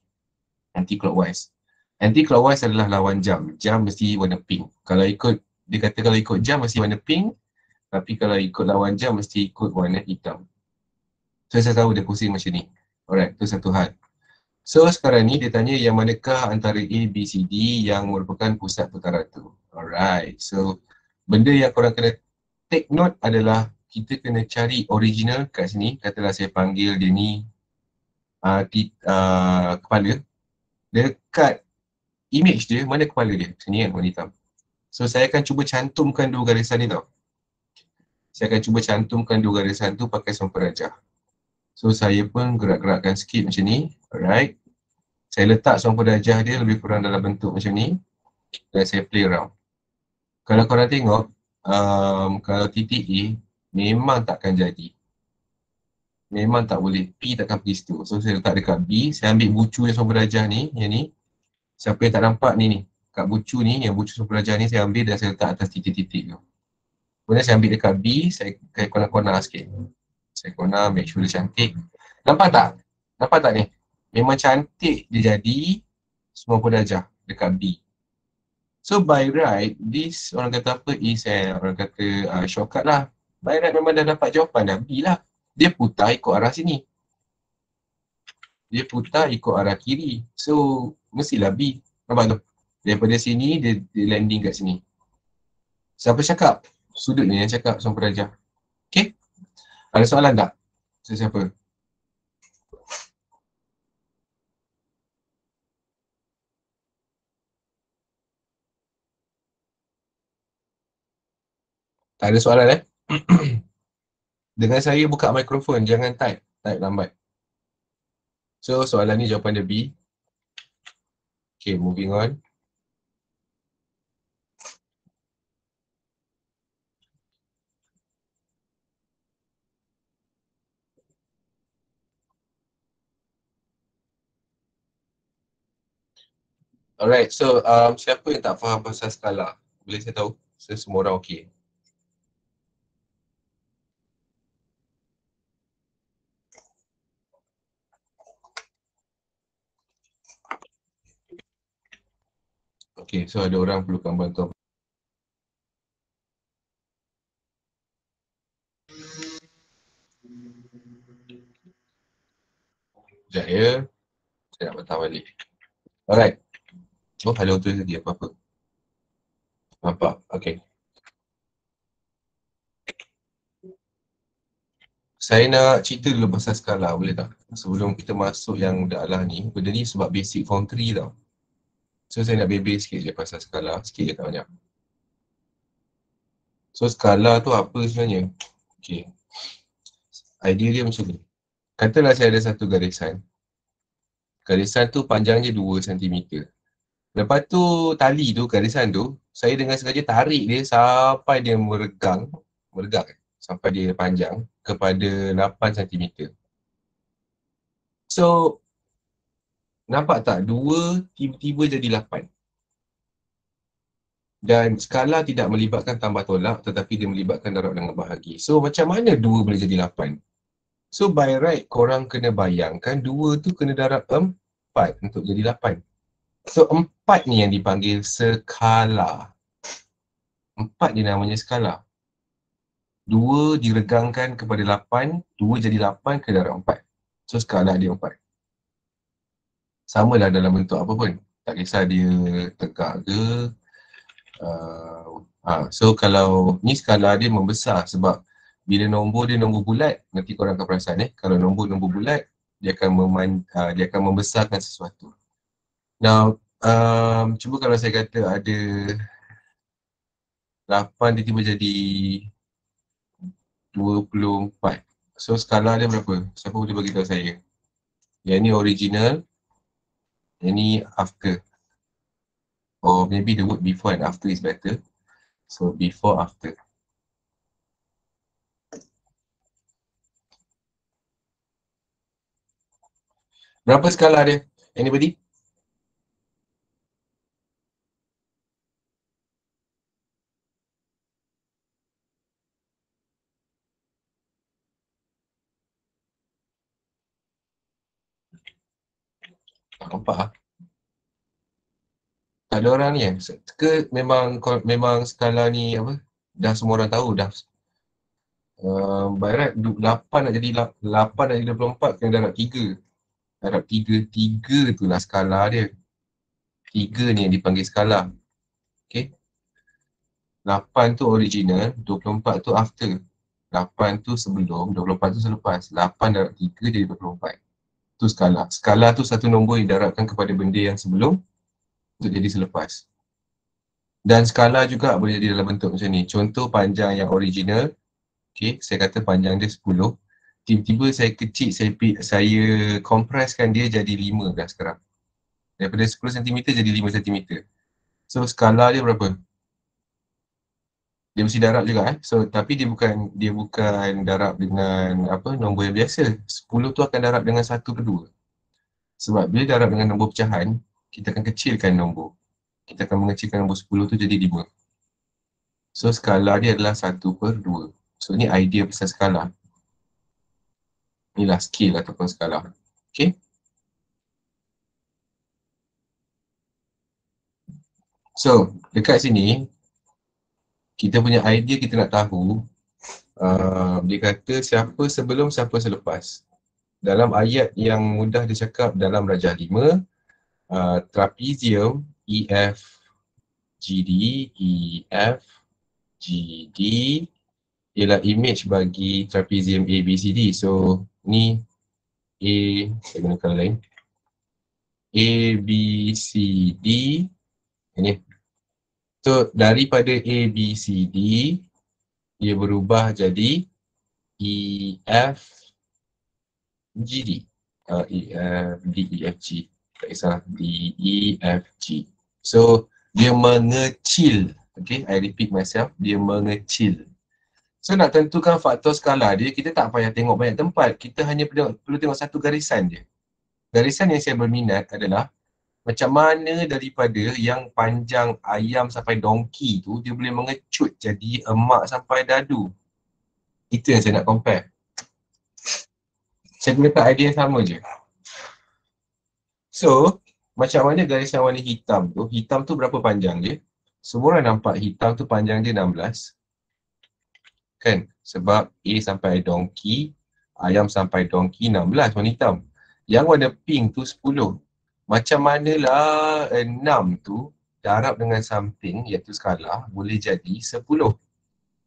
Anti-clockwise. Anti-clockwise adalah lawan jam. Jam mesti warna pink. Kalau ikut, dia kata kalau ikut jam mesti warna pink. Tapi kalau ikut lawan jam mesti ikut warna hitam. So saya tahu dia pusing macam ni. Alright, tu satu hal. So sekarang ni dia tanya yang manakah antara A, B, C, D yang merupakan pusat putaran tu. Alright, so benda yang korang kena take note adalah kita kena cari original kat sini. Katalah saya panggil dia ni kepala. Dekat image dia, mana kepala dia? Sini kan, warna hitam. So saya akan cuba cantumkan dua garisan ni tau. Saya akan cuba cantumkan dua garisan tu pakai sampul darjah. So saya pun gerak-gerakkan sikit macam ni. Alright. Saya letak sampul darjah dia lebih kurang dalam bentuk macam ni. Dan saya play around. Kalau korang tengok, kalau titik A memang takkan jadi. Memang tak boleh. P takkan pergi situ. So saya letak dekat B, saya ambil bucu yang sumber darjah ni, yang ni. Siapa yang tak nampak ni ni. Kat bucu ni, yang bucu sumber darjah ni saya ambil dan saya letak atas titik-titik tu. Kemudian saya ambil dekat B, saya corner-corner sikit. Saya corner, make sure dia cantik. Nampak tak? Nampak tak ni? Memang cantik dia jadi semua sumber darjah dekat B. So by right, this orang kata apa is orang kata shortcut lah. By right memang dah dapat jawapan dah, B lah. Dia putar ikut arah sini. Dia putar ikut arah kiri. So, mestilah B. Nampak tu? Daripada sini, dia landing kat sini. Siapa cakap? Sudut ni yang cakap Sang Peraja. Okay? Ada soalan tak? Siapa? Tak ada soalan Dengan saya buka mikrofon, jangan type. Type lambat. So, soalan ni jawapan dia B. Okay, moving on. Alright, so siapa yang tak faham pasal skala? Boleh saya tahu? Semua orang okey. Okay, so ada orang perlukan bantuan. Sekejap ya. Saya nak patah balik. Alright. Oh, ada auto lagi apa-apa. Nampak? Okay. Saya nak cerita dulu pasal skala, boleh tak? Sebelum kita masuk yang dalam ni, benda ni sebab basic form 3 tau. So saya nak bebel sikit je pasal skala, sikit je tak banyak. So skala tu apa sebenarnya? Okay. Idea dia macam ni. Katalah saya ada satu garisan. Garisan tu panjangnya 2 cm. Lepas tu tali tu, garisan tu, saya dengan sengaja tarik dia sampai dia meregang, sampai dia panjang kepada 8 cm. So, nampak tak? 2 tiba-tiba jadi 8. Dan skala tidak melibatkan tambah tolak tetapi dia melibatkan darab dengan bahagi. So, macam mana 2 boleh jadi 8? So, by right, korang kena bayangkan 2 tu kena darab 4 untuk jadi 8. So, 4 ni yang dipanggil skala. 4 ni namanya skala. 2 diregangkan kepada 8, 2 jadi 8 ke darab 4. So, skala dia 4. Sama lah dalam bentuk apa pun. Tak kisah dia tegak ke. So, kalau ni skala dia membesar sebab bila nombor dia nombor bulat, nanti korang akan perasan kalau nombor bulat, dia akan membesarkan sesuatu. Now, cuba kalau saya kata ada 8 tiba-tiba jadi 24. So, skala dia berapa? Siapa boleh bagi tahu saya? Yang ni original, yang ni after. Or maybe the word before and after is better. So, before, after. Berapa skala dia? Anybody? Tak nampak lah. Tak ada orang ni ke memang skala ni apa? Dah semua orang tahu dah. By right, 8 nak jadi 8 nak jadi 24 kena darab 3. Darab 3, 3 tu lah skala dia. 3 ni yang dipanggil skala. Okay. 8 tu original, 24 tu after. 8 tu sebelum, 24 tu selepas. 8 darab 3 jadi 24. Tu skala. Skala tu satu nombor yang darabkan kepada benda yang sebelum untuk jadi selepas. Dan skala juga boleh jadi dalam bentuk macam ni. Contoh panjang yang original, okay, saya kata panjang dia 10. Tiba-tiba saya kecil, saya kompreskan dia jadi 5 dah sekarang. Daripada 10 cm jadi 5 cm. So skala dia berapa? Dia mesti darab juga So tapi dia bukan darab dengan apa nombor yang biasa. 10 tu akan darab dengan 1 ke 2. Sebab bila darab dengan nombor pecahan, kita akan kecilkan nombor. Kita akan mengecilkan nombor 10 tu jadi 5. So skala dia adalah 1/2. So ni idea pasal skala. Inilah scale ataupun skala. Okay. So dekat sini, kita punya idea kita nak tahu dia kata siapa sebelum siapa selepas. Dalam ayat yang mudah dia cakap dalam Rajah 5, trapezium EFGD EFGD ialah image bagi trapezium ABCD. So ni A, saya guna color lain, ABCD ini. So daripada ABCD dia berubah jadi EFGD. DEFG. Tak kisah. DEFG. So dia mengecil. Okay, I repeat myself. Dia mengecil. So nak tentukan faktor skala dia, kita tak payah tengok banyak tempat. Kita hanya perlu tengok satu garisan je. Garisan yang saya berminat adalah macam mana daripada yang panjang ayam sampai donkey tu, dia boleh mengecut jadi emak sampai dadu. Itu yang saya nak compare. Saya gunakan idea yang sama je. So, macam mana garisan warna hitam tu? Hitam tu berapa panjang dia? Semua orang nampak hitam tu panjang dia 16. Kan? Sebab A sampai donkey, ayam sampai donkey 16 warna hitam. Yang warna pink tu 10. Macam manalah 6 tu darab dengan something iaitu skala boleh jadi 10.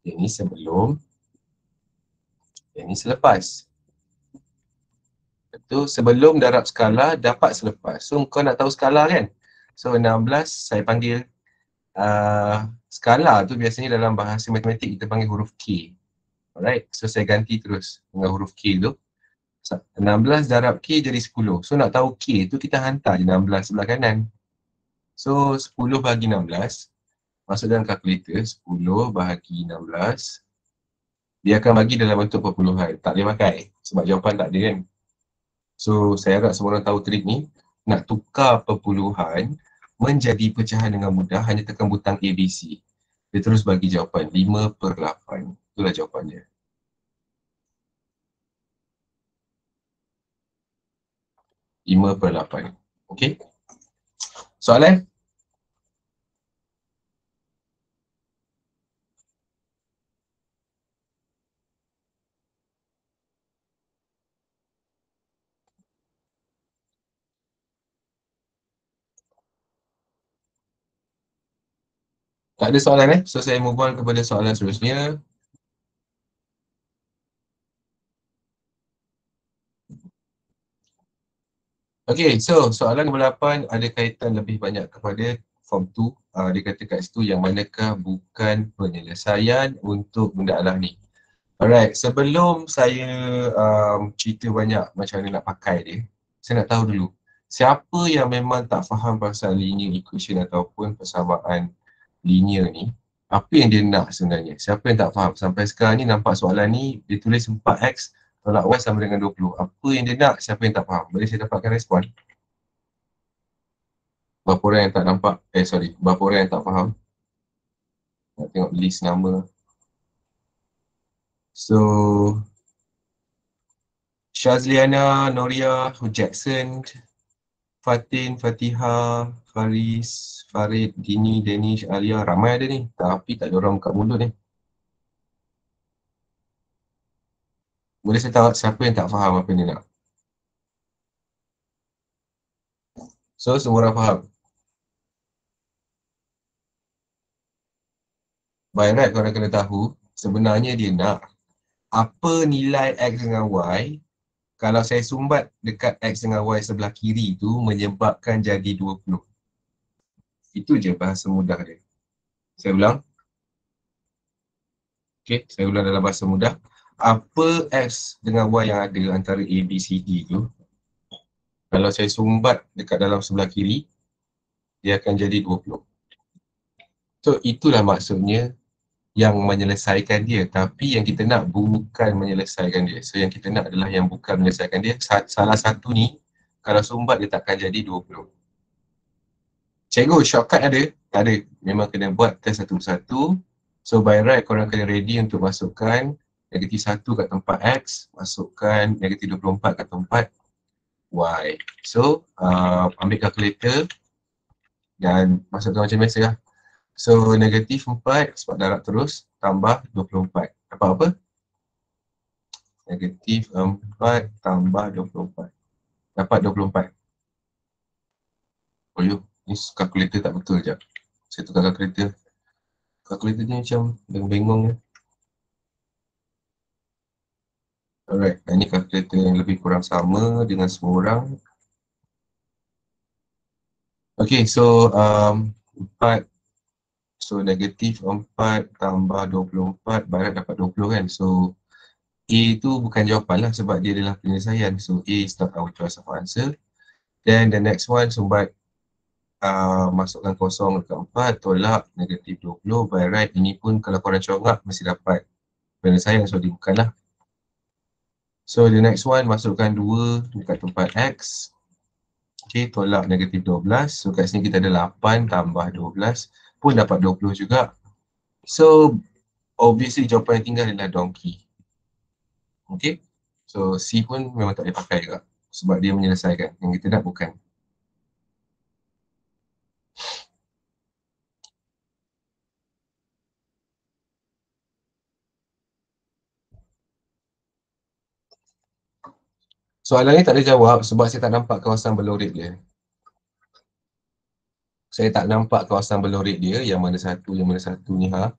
Yang ni sebelum, yang ni selepas. Itu sebelum darab skala dapat selepas. So kau nak tahu skala kan? So 16 saya panggil skala tu biasanya dalam bahasa matematik kita panggil huruf K. Alright, so saya ganti terus dengan huruf K tu. 16 darab K jadi 10. So nak tahu K tu kita hantar je 16 sebelah kanan. So 10 bahagi 16, masuk dalam kalkulator 10 bahagi 16. Dia akan bagi dalam bentuk perpuluhan. Tak boleh pakai sebab jawapan tak ada kan. So saya harap semua orang tahu trik ni. Nak tukar perpuluhan menjadi pecahan dengan mudah, hanya tekan butang ABC. Dia terus bagi jawapan 5/8. Itulah jawapannya. Lima per 8. Okay. Soalan? Tak ada soalan So saya move on kepada soalan seterusnya. Okay, so soalan nombor 8 ada kaitan lebih banyak kepada form 2. Dia kata kat situ yang manakah bukan penyelesaian untuk mendakwah ni. Alright, sebelum saya cerita banyak macam mana nak pakai dia, saya nak tahu dulu, siapa yang memang tak faham pasal linear equation ataupun persamaan linear ni, apa yang dia nak sebenarnya? Siapa yang tak faham? Sampai sekarang ni nampak soalan ni, dia tulis 4x tolak y sama dengan 20. Apa yang dia nak? Siapa yang tak faham? Boleh saya dapatkan respon? Berapa orang yang tak nampak? Berapa orang yang tak faham? Nak tengok list nama. So, Shazliana, Noria, Jackson, Fatin, Fatiha, Faris, Farid, Dini, Danish, Alia, ramai ada ni. Tapi tak ada orang buka mulut ni. Boleh saya tahu siapa yang tak faham apa ni nak? So, semua orang faham. By right, korang kena tahu, sebenarnya dia nak apa nilai X dengan Y kalau saya sumbat dekat X dengan Y sebelah kiri tu menyebabkan jadi 20. Itu je bahasa mudah dia. Saya ulang. Okay, saya ulang dalam bahasa mudah. Apa X dengan Y yang ada antara A, B, C, D tu, kalau saya sumbat dekat dalam sebelah kiri, dia akan jadi 20. So, itulah maksudnya yang menyelesaikan dia, tapi yang kita nak bukan menyelesaikan dia. So yang kita nak adalah yang bukan menyelesaikan dia. Salah satu ni, kalau sumbat dia takkan jadi 20. Cikgu, shortcut ada? Tak ada. Memang kena buat test satu persatu. So by right, korang kena ready untuk masukkan negatif 1 kat tempat X, masukkan negatif 24 kat tempat Y. So, ambil kalkulator dan masukkan macam biasa lah. So, negatif 4 sebab darab terus, tambah 24. Dapat apa? Negatif 4 tambah 24. Dapat 24. Oh yuk, ni kalkulator tak betul sekejap. Saya tukar kalkulator. Kalkulator ni macam bengong ni. Alright, ini kalkulator yang lebih kurang sama dengan semua orang. Okay, so 4. So negatif 4 tambah 24, barat dapat 20 kan. So A tu bukan jawapan lah sebab dia adalah penyelesaian. So A is not our choice of answer. Then the next one, sumbat masukkan kosong dekat 4, tolak negatif 20 by right. Ini pun kalau korang congak mesti dapat penyelesaian, so dia bukanlah. So the next one, masukkan 2 dekat tempat X. Okay, tolak negatif 12. So kat sini kita ada 8 tambah 12 pun dapat 20 juga. So obviously jawapan yang tinggal adalah donkey. Okay, so C pun memang tak boleh pakai juga sebab dia menyelesaikan. Yang kita nak bukan. Soalan ni tak ada jawab sebab saya tak nampak kawasan berlorik dia. Saya tak nampak kawasan berlorik dia, yang mana satu ni ha.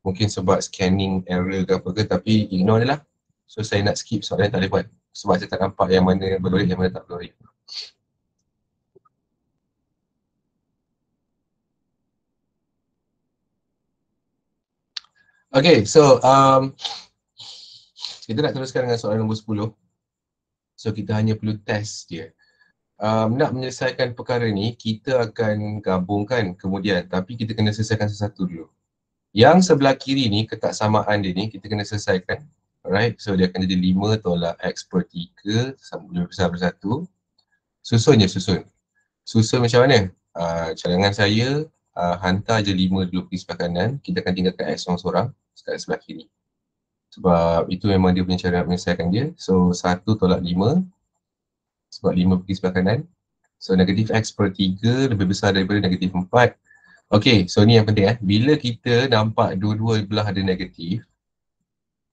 Mungkin sebab scanning error ke apa ke, tapi ignore je lah. So saya nak skip soalan tak boleh buat. Sebab saya tak nampak yang mana berlorik, yang mana tak berlorik. Okay, so kita nak teruskan dengan soalan nombor 10. So kita hanya perlu test dia. Nak menyelesaikan perkara ni, kita akan gabungkan kemudian, tapi kita kena selesaikan satu dulu. Yang sebelah kiri ni, ketaksamaan dia ni, kita kena selesaikan. Alright, so dia akan jadi 5 tolak X per 3 lebih besar daripada 1. Susun je, susun. Susun macam mana? Cadangan saya, hantar je 5 dulu pergi sebelah kanan. Kita akan tinggalkan X seorang-seorang sekat sebelah kiri. Sebab itu memang dia punya cara nak menyelesaikan dia. So 1 tolak 5, sebab 5 pergi sebelah kanan. So negatif X per 3 lebih besar daripada negatif 4. Okay, so ni yang penting bila kita nampak dua-dua belah ada negatif,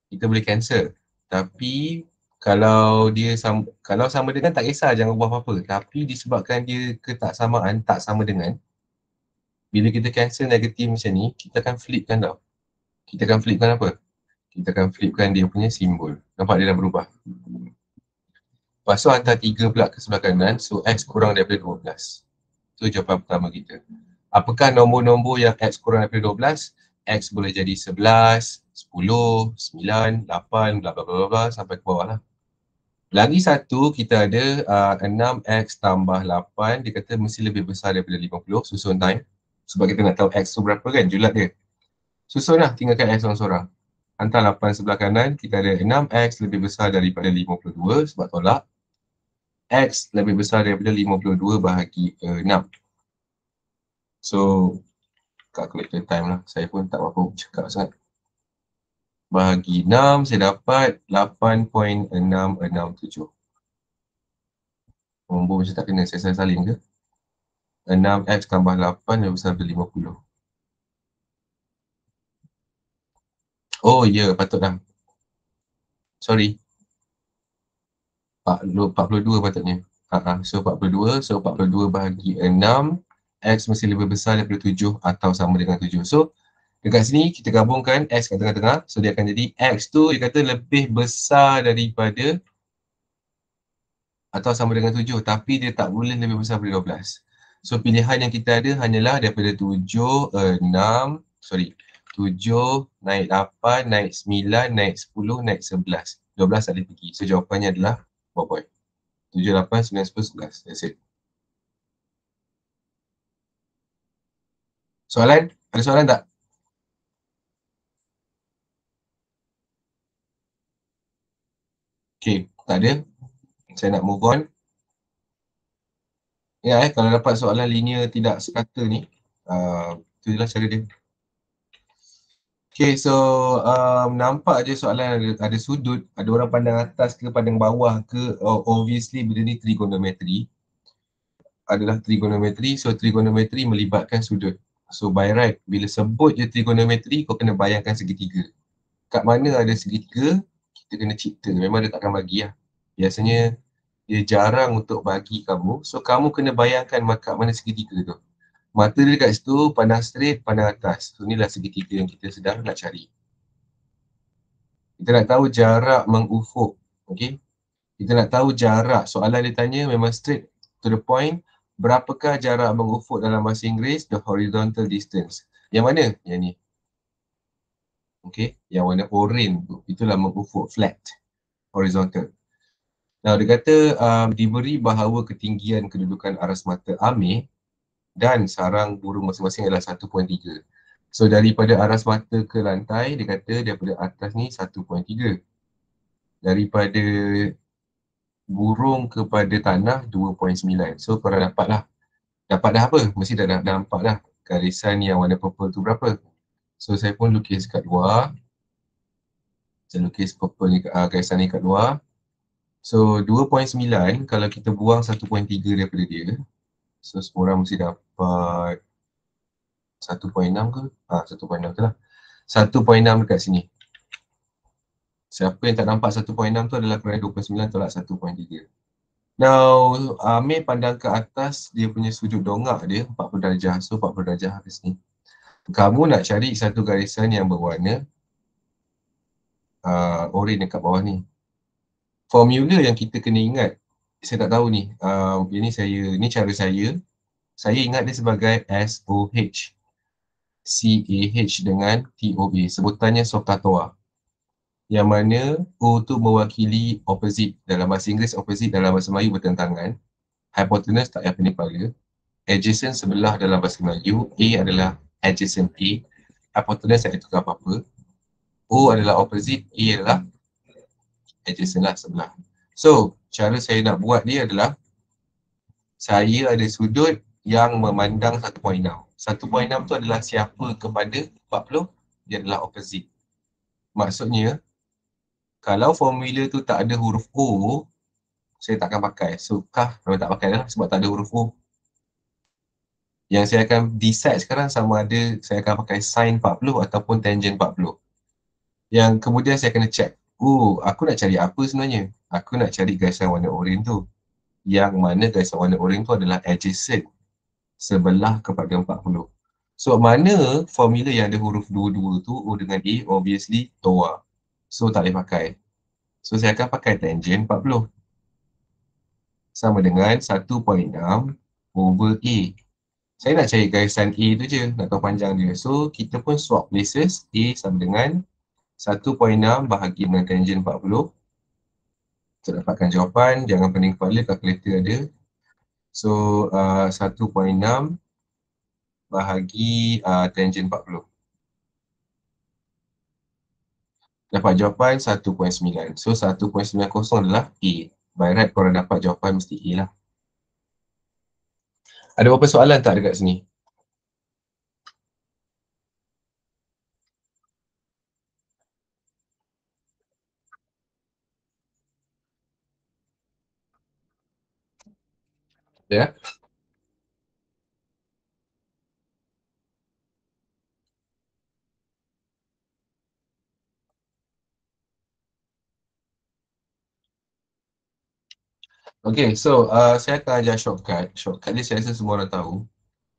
kita boleh cancel. Tapi kalau dia kalau sama dengan, tak kisah, jangan ubah apa-apa. Tapi disebabkan dia ketaksamaan tak sama dengan, bila kita cancel negatif macam ni, kita akan flipkan tau. Kita akan flipkan apa? Kita akan flipkan dia punya simbol. Nampak dia dah berubah. Lepas tu hantar 3 pula ke sebelah kanan, so X kurang daripada 12. Itu jawapan pertama kita. Apakah nombor-nombor yang X kurang daripada 12? X boleh jadi 11, 10, 9, 8, bla bla bla bla sampai ke bawah lah. Lagi satu, kita ada 6X tambah 8, dia kata mesti lebih besar daripada 50, susun time. Sebab kita nak tahu X tu berapa kan, julat dia. Susun lah, tinggalkan X seorang-seorang. Hantar 8 sebelah kanan, kita ada 6X lebih besar daripada 52 sebab tolak. X lebih besar daripada 52 bahagi 6. So, calculator time lah. Saya pun tak apa cakap sangat. Bahagi 6, saya dapat 8.667. Nombor macam tak kena, saya salin ke? 6X tambah 8 lebih besar daripada 50. Oh ya, patut dah. Sorry. 42 patutnya. So 42, so 42 bahagi 6, X mesti lebih besar daripada 7 atau sama dengan 7. So dekat sini kita gabungkan X kat tengah-tengah, so dia akan jadi X tu dia kata lebih besar daripada atau sama dengan 7, tapi dia tak boleh lebih besar daripada 12. So pilihan yang kita ada hanyalah daripada 7, 7 naik 8, naik 9, naik 10, naik 11. 12 tak boleh pergi. So jawapannya adalah 4 point. 7, 8, 9, 10, 11. That's it. Soalan? Ada soalan tak? Okay, tak ada. Saya nak move on. Ya, kalau dapat soalan linear tidak sekata ni, itulah cara dia. Okay, so nampak je soalan ada sudut, ada orang pandang atas ke pandang bawah ke, obviously benda ni trigonometry adalah trigonometry, so trigonometry melibatkan sudut. So by right, bila sebut je trigonometry, kau kena bayangkan segitiga. Kat mana ada segitiga, kita kena cipta, memang dia takkan bagi lah. Biasanya dia jarang untuk bagi kamu, so kamu kena bayangkan kat mana segitiga tu. Mata dia dekat situ, pandang straight, pandang atas. So inilah segitiga yang kita sedang nak cari. Kita nak tahu jarak mengufuk. Okay. Kita nak tahu jarak. Soalan dia tanya memang straight to the point. Berapakah jarak mengufuk dalam bahasa Inggeris? The horizontal distance. Yang mana? Yang ni. Okay. Yang warna orange tu. Itulah mengufuk flat. Horizontal. Nah, dia kata diberi bahawa ketinggian kedudukan aras mata Amir dan sarang burung masing-masing adalah 1.3. So daripada aras mata ke lantai, dia kata daripada atas ni 1.3. Daripada burung kepada tanah 2.9. So korang dapat lah. Dapat dah apa? Mesti dah nampak dah garisan yang warna purple tu berapa. So saya pun lukis kat luar. Saya lukis purple ni, garisan ni kat luar. So 2.9 kalau kita buang 1.3 daripada dia. So semua orang mesti dapat 1.6 ke? 1.6 tu lah. 1.6 dekat sini. Siapa yang tak nampak 1.6 tu adalah kerana 2.9 tolak 1.3. Now, Amir pandang ke atas, dia punya sudut dongak dia 40 darjah. So, 40 darjah ke sini. Kamu nak cari satu garisan yang berwarna orange dekat bawah ni. Formula yang kita kena ingat, saya tak tahu ni. Ini cara saya. Saya ingat dia sebagai SOH. CAH dengan TOA. Sebutannya SOHCAHTOA. Yang mana O tu mewakili opposite. Dalam bahasa Inggeris, opposite dalam bahasa Melayu bertentangan. Hypotenuse tak payah pening kepala. Adjacent sebelah dalam bahasa Melayu. A adalah adjacent A. Hypotenuse tak tukar apa-apa. O adalah opposite. A adalah adjacent lah sebelah. So, cara saya nak buat dia adalah saya ada sudut yang memandang 1.6. 1.6 tu adalah siapa kepada 40? Dia adalah opposite. Maksudnya, kalau formula tu tak ada huruf O, saya takkan pakai. So, kalau tak pakai lah sebab tak ada huruf O. Yang saya akan decide sekarang sama ada saya akan pakai sin 40 ataupun tangent 40. Yang kemudian saya kena check. Aku nak cari apa sebenarnya? Aku nak cari garisan warna orange tu. Yang mana garisan warna orange tu adalah adjacent. Sebelah kepada 40. So, mana formula yang ada huruf 22 tu, O dengan A, obviously TOA. So, tak boleh pakai. So, saya akan pakai tangent 40. Sama dengan 1.6 over A. Saya nak cari garisan A tu je, nak tahu panjang dia. So, kita pun swap places. A sama dengan 1.6 bahagi dengan tangent 40. Untuk dapatkan jawapan, jangan pening kepala, kalkulator ada. So, 1.6 bahagi tangent 40. Dapat jawapan 1.9. So, 1.90 adalah A. By right, korang dapat jawapan mesti A lah. Ada berapa soalan tak dekat sini? Ya? Okay, so saya akan ajar shortcut. Shortcut ni saya rasa semua orang tahu.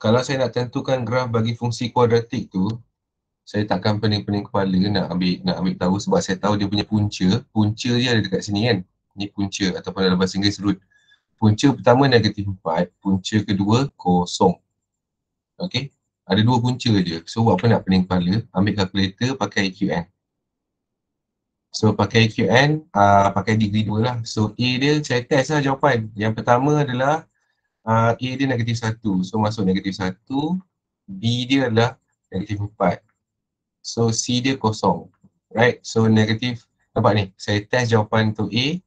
Kalau saya nak tentukan graf bagi fungsi kuadratik tu, saya takkan pening-pening kepala nak ambil tahu sebab saya tahu dia punya punca. Punca dia ada dekat sini kan. Ni punca ataupun dalam bahasa Inggeris root. Punca pertama negatif 4, punca kedua kosong. Okay, ada dua punca je. So buat apa nak pening kepala, ambil kalkulator pakai EQN. So pakai EQN, pakai degree 2 lah. So A dia saya test lah jawapan. Yang pertama adalah A dia negatif 1. So masuk negatif 1. B dia adalah negatif 4. So C dia kosong. Right, so negatif, nampak ni, saya test jawapan untuk A.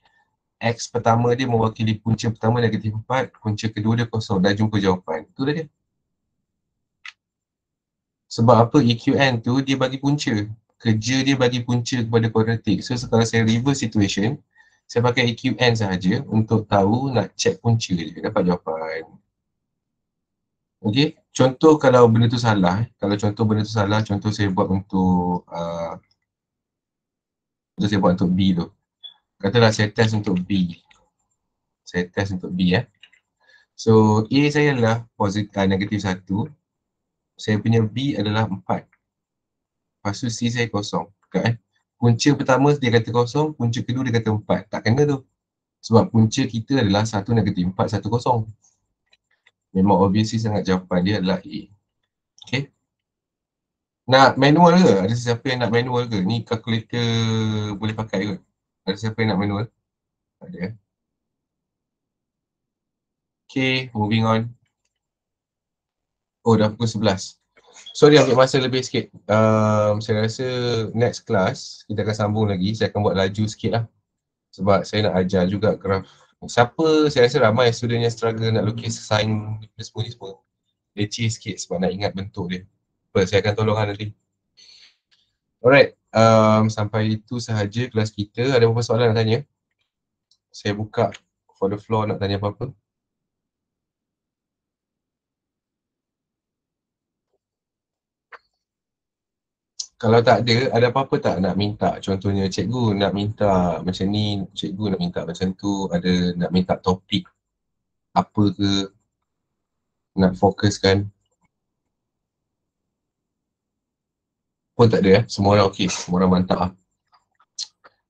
X pertama dia mewakili punca pertama negatif 4, punca kedua dia kosong, dah jumpa jawapan. Itu dah dia. Sebab apa EQN tu dia bagi punca. Kerja dia bagi punca kepada kuadratik. So kalau saya reverse situation, saya pakai EQN sahaja untuk tahu nak check punca je, dapat jawapan. Okey, contoh kalau benda tu salah, kalau contoh benda tu salah, contoh saya buat untuk B tu. Katalah saya test untuk B. Saya test untuk B So A saya adalah positif negatif 1. Saya punya B adalah 4. Lepas tu C saya kosong. Kan? Punca pertama dia kata kosong, punca kedua dia kata 4. Tak kena tu. Sebab punca kita adalah 1 negatif 4, 1 kosong. Memang obviously sangat jawapan dia adalah A. Okay. Nak manual ke? Ada siapa yang nak manual ke? Ni calculator boleh pakai ke? Ada siapa yang nak manual? Ada. Okay, moving on. Oh, dah pukul 11. Sorry ambil masa lebih sikit. Saya rasa next class kita akan sambung lagi. Saya akan buat laju sikit lah. Sebab saya nak ajar juga graf. Siapa, saya rasa ramai student yang struggle nak lukis sign ni semua. Leceh sikit sebab nak ingat bentuk dia. Saya akan tolong nanti. Alright, sampai itu sahaja kelas kita. Ada apa-apa soalan nak tanya? Saya buka for the floor nak tanya apa-apa. Kalau tak ada apa-apa tak nak minta? Contohnya cikgu nak minta macam ni, cikgu nak minta macam tu, ada nak minta topik apa ke, nak fokuskan pun tak ada semua orang okey, semua orang mantap lah.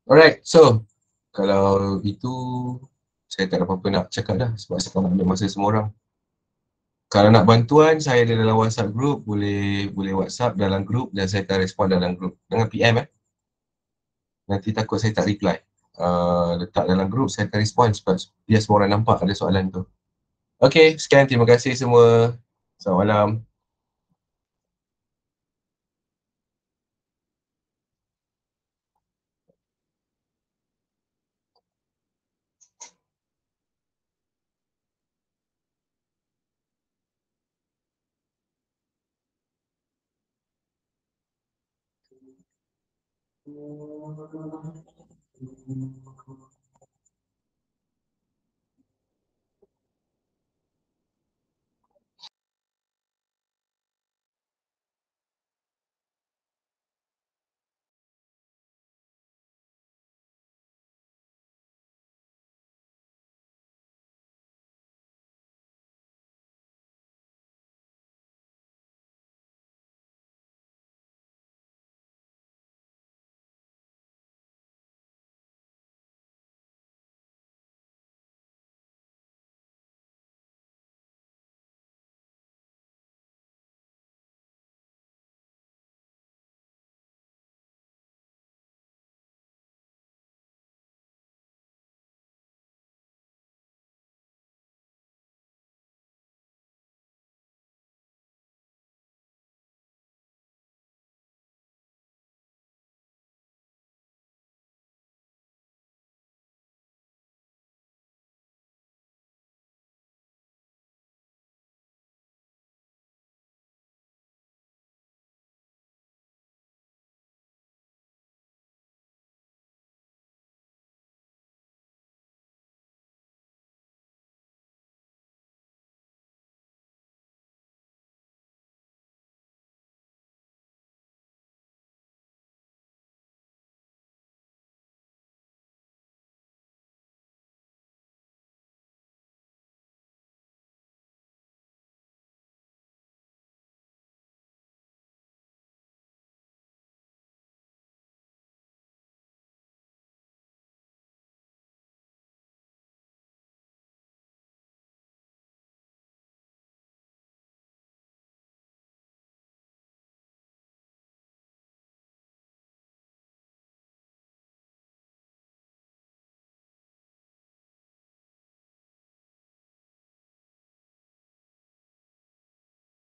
Alright, so kalau itu saya tak ada apa-apa nak cakap dah sebab saya akan ambil masa semua orang. Kalau nak bantuan, saya ada dalam WhatsApp group, boleh WhatsApp dalam group dan saya akan respon dalam group. Dengan PM nanti takut saya tak reply. Letak dalam group, saya akan respon sebab biar semua orang nampak ada soalan tu. Okay, sekian. Terima kasih semua. Selamat malam.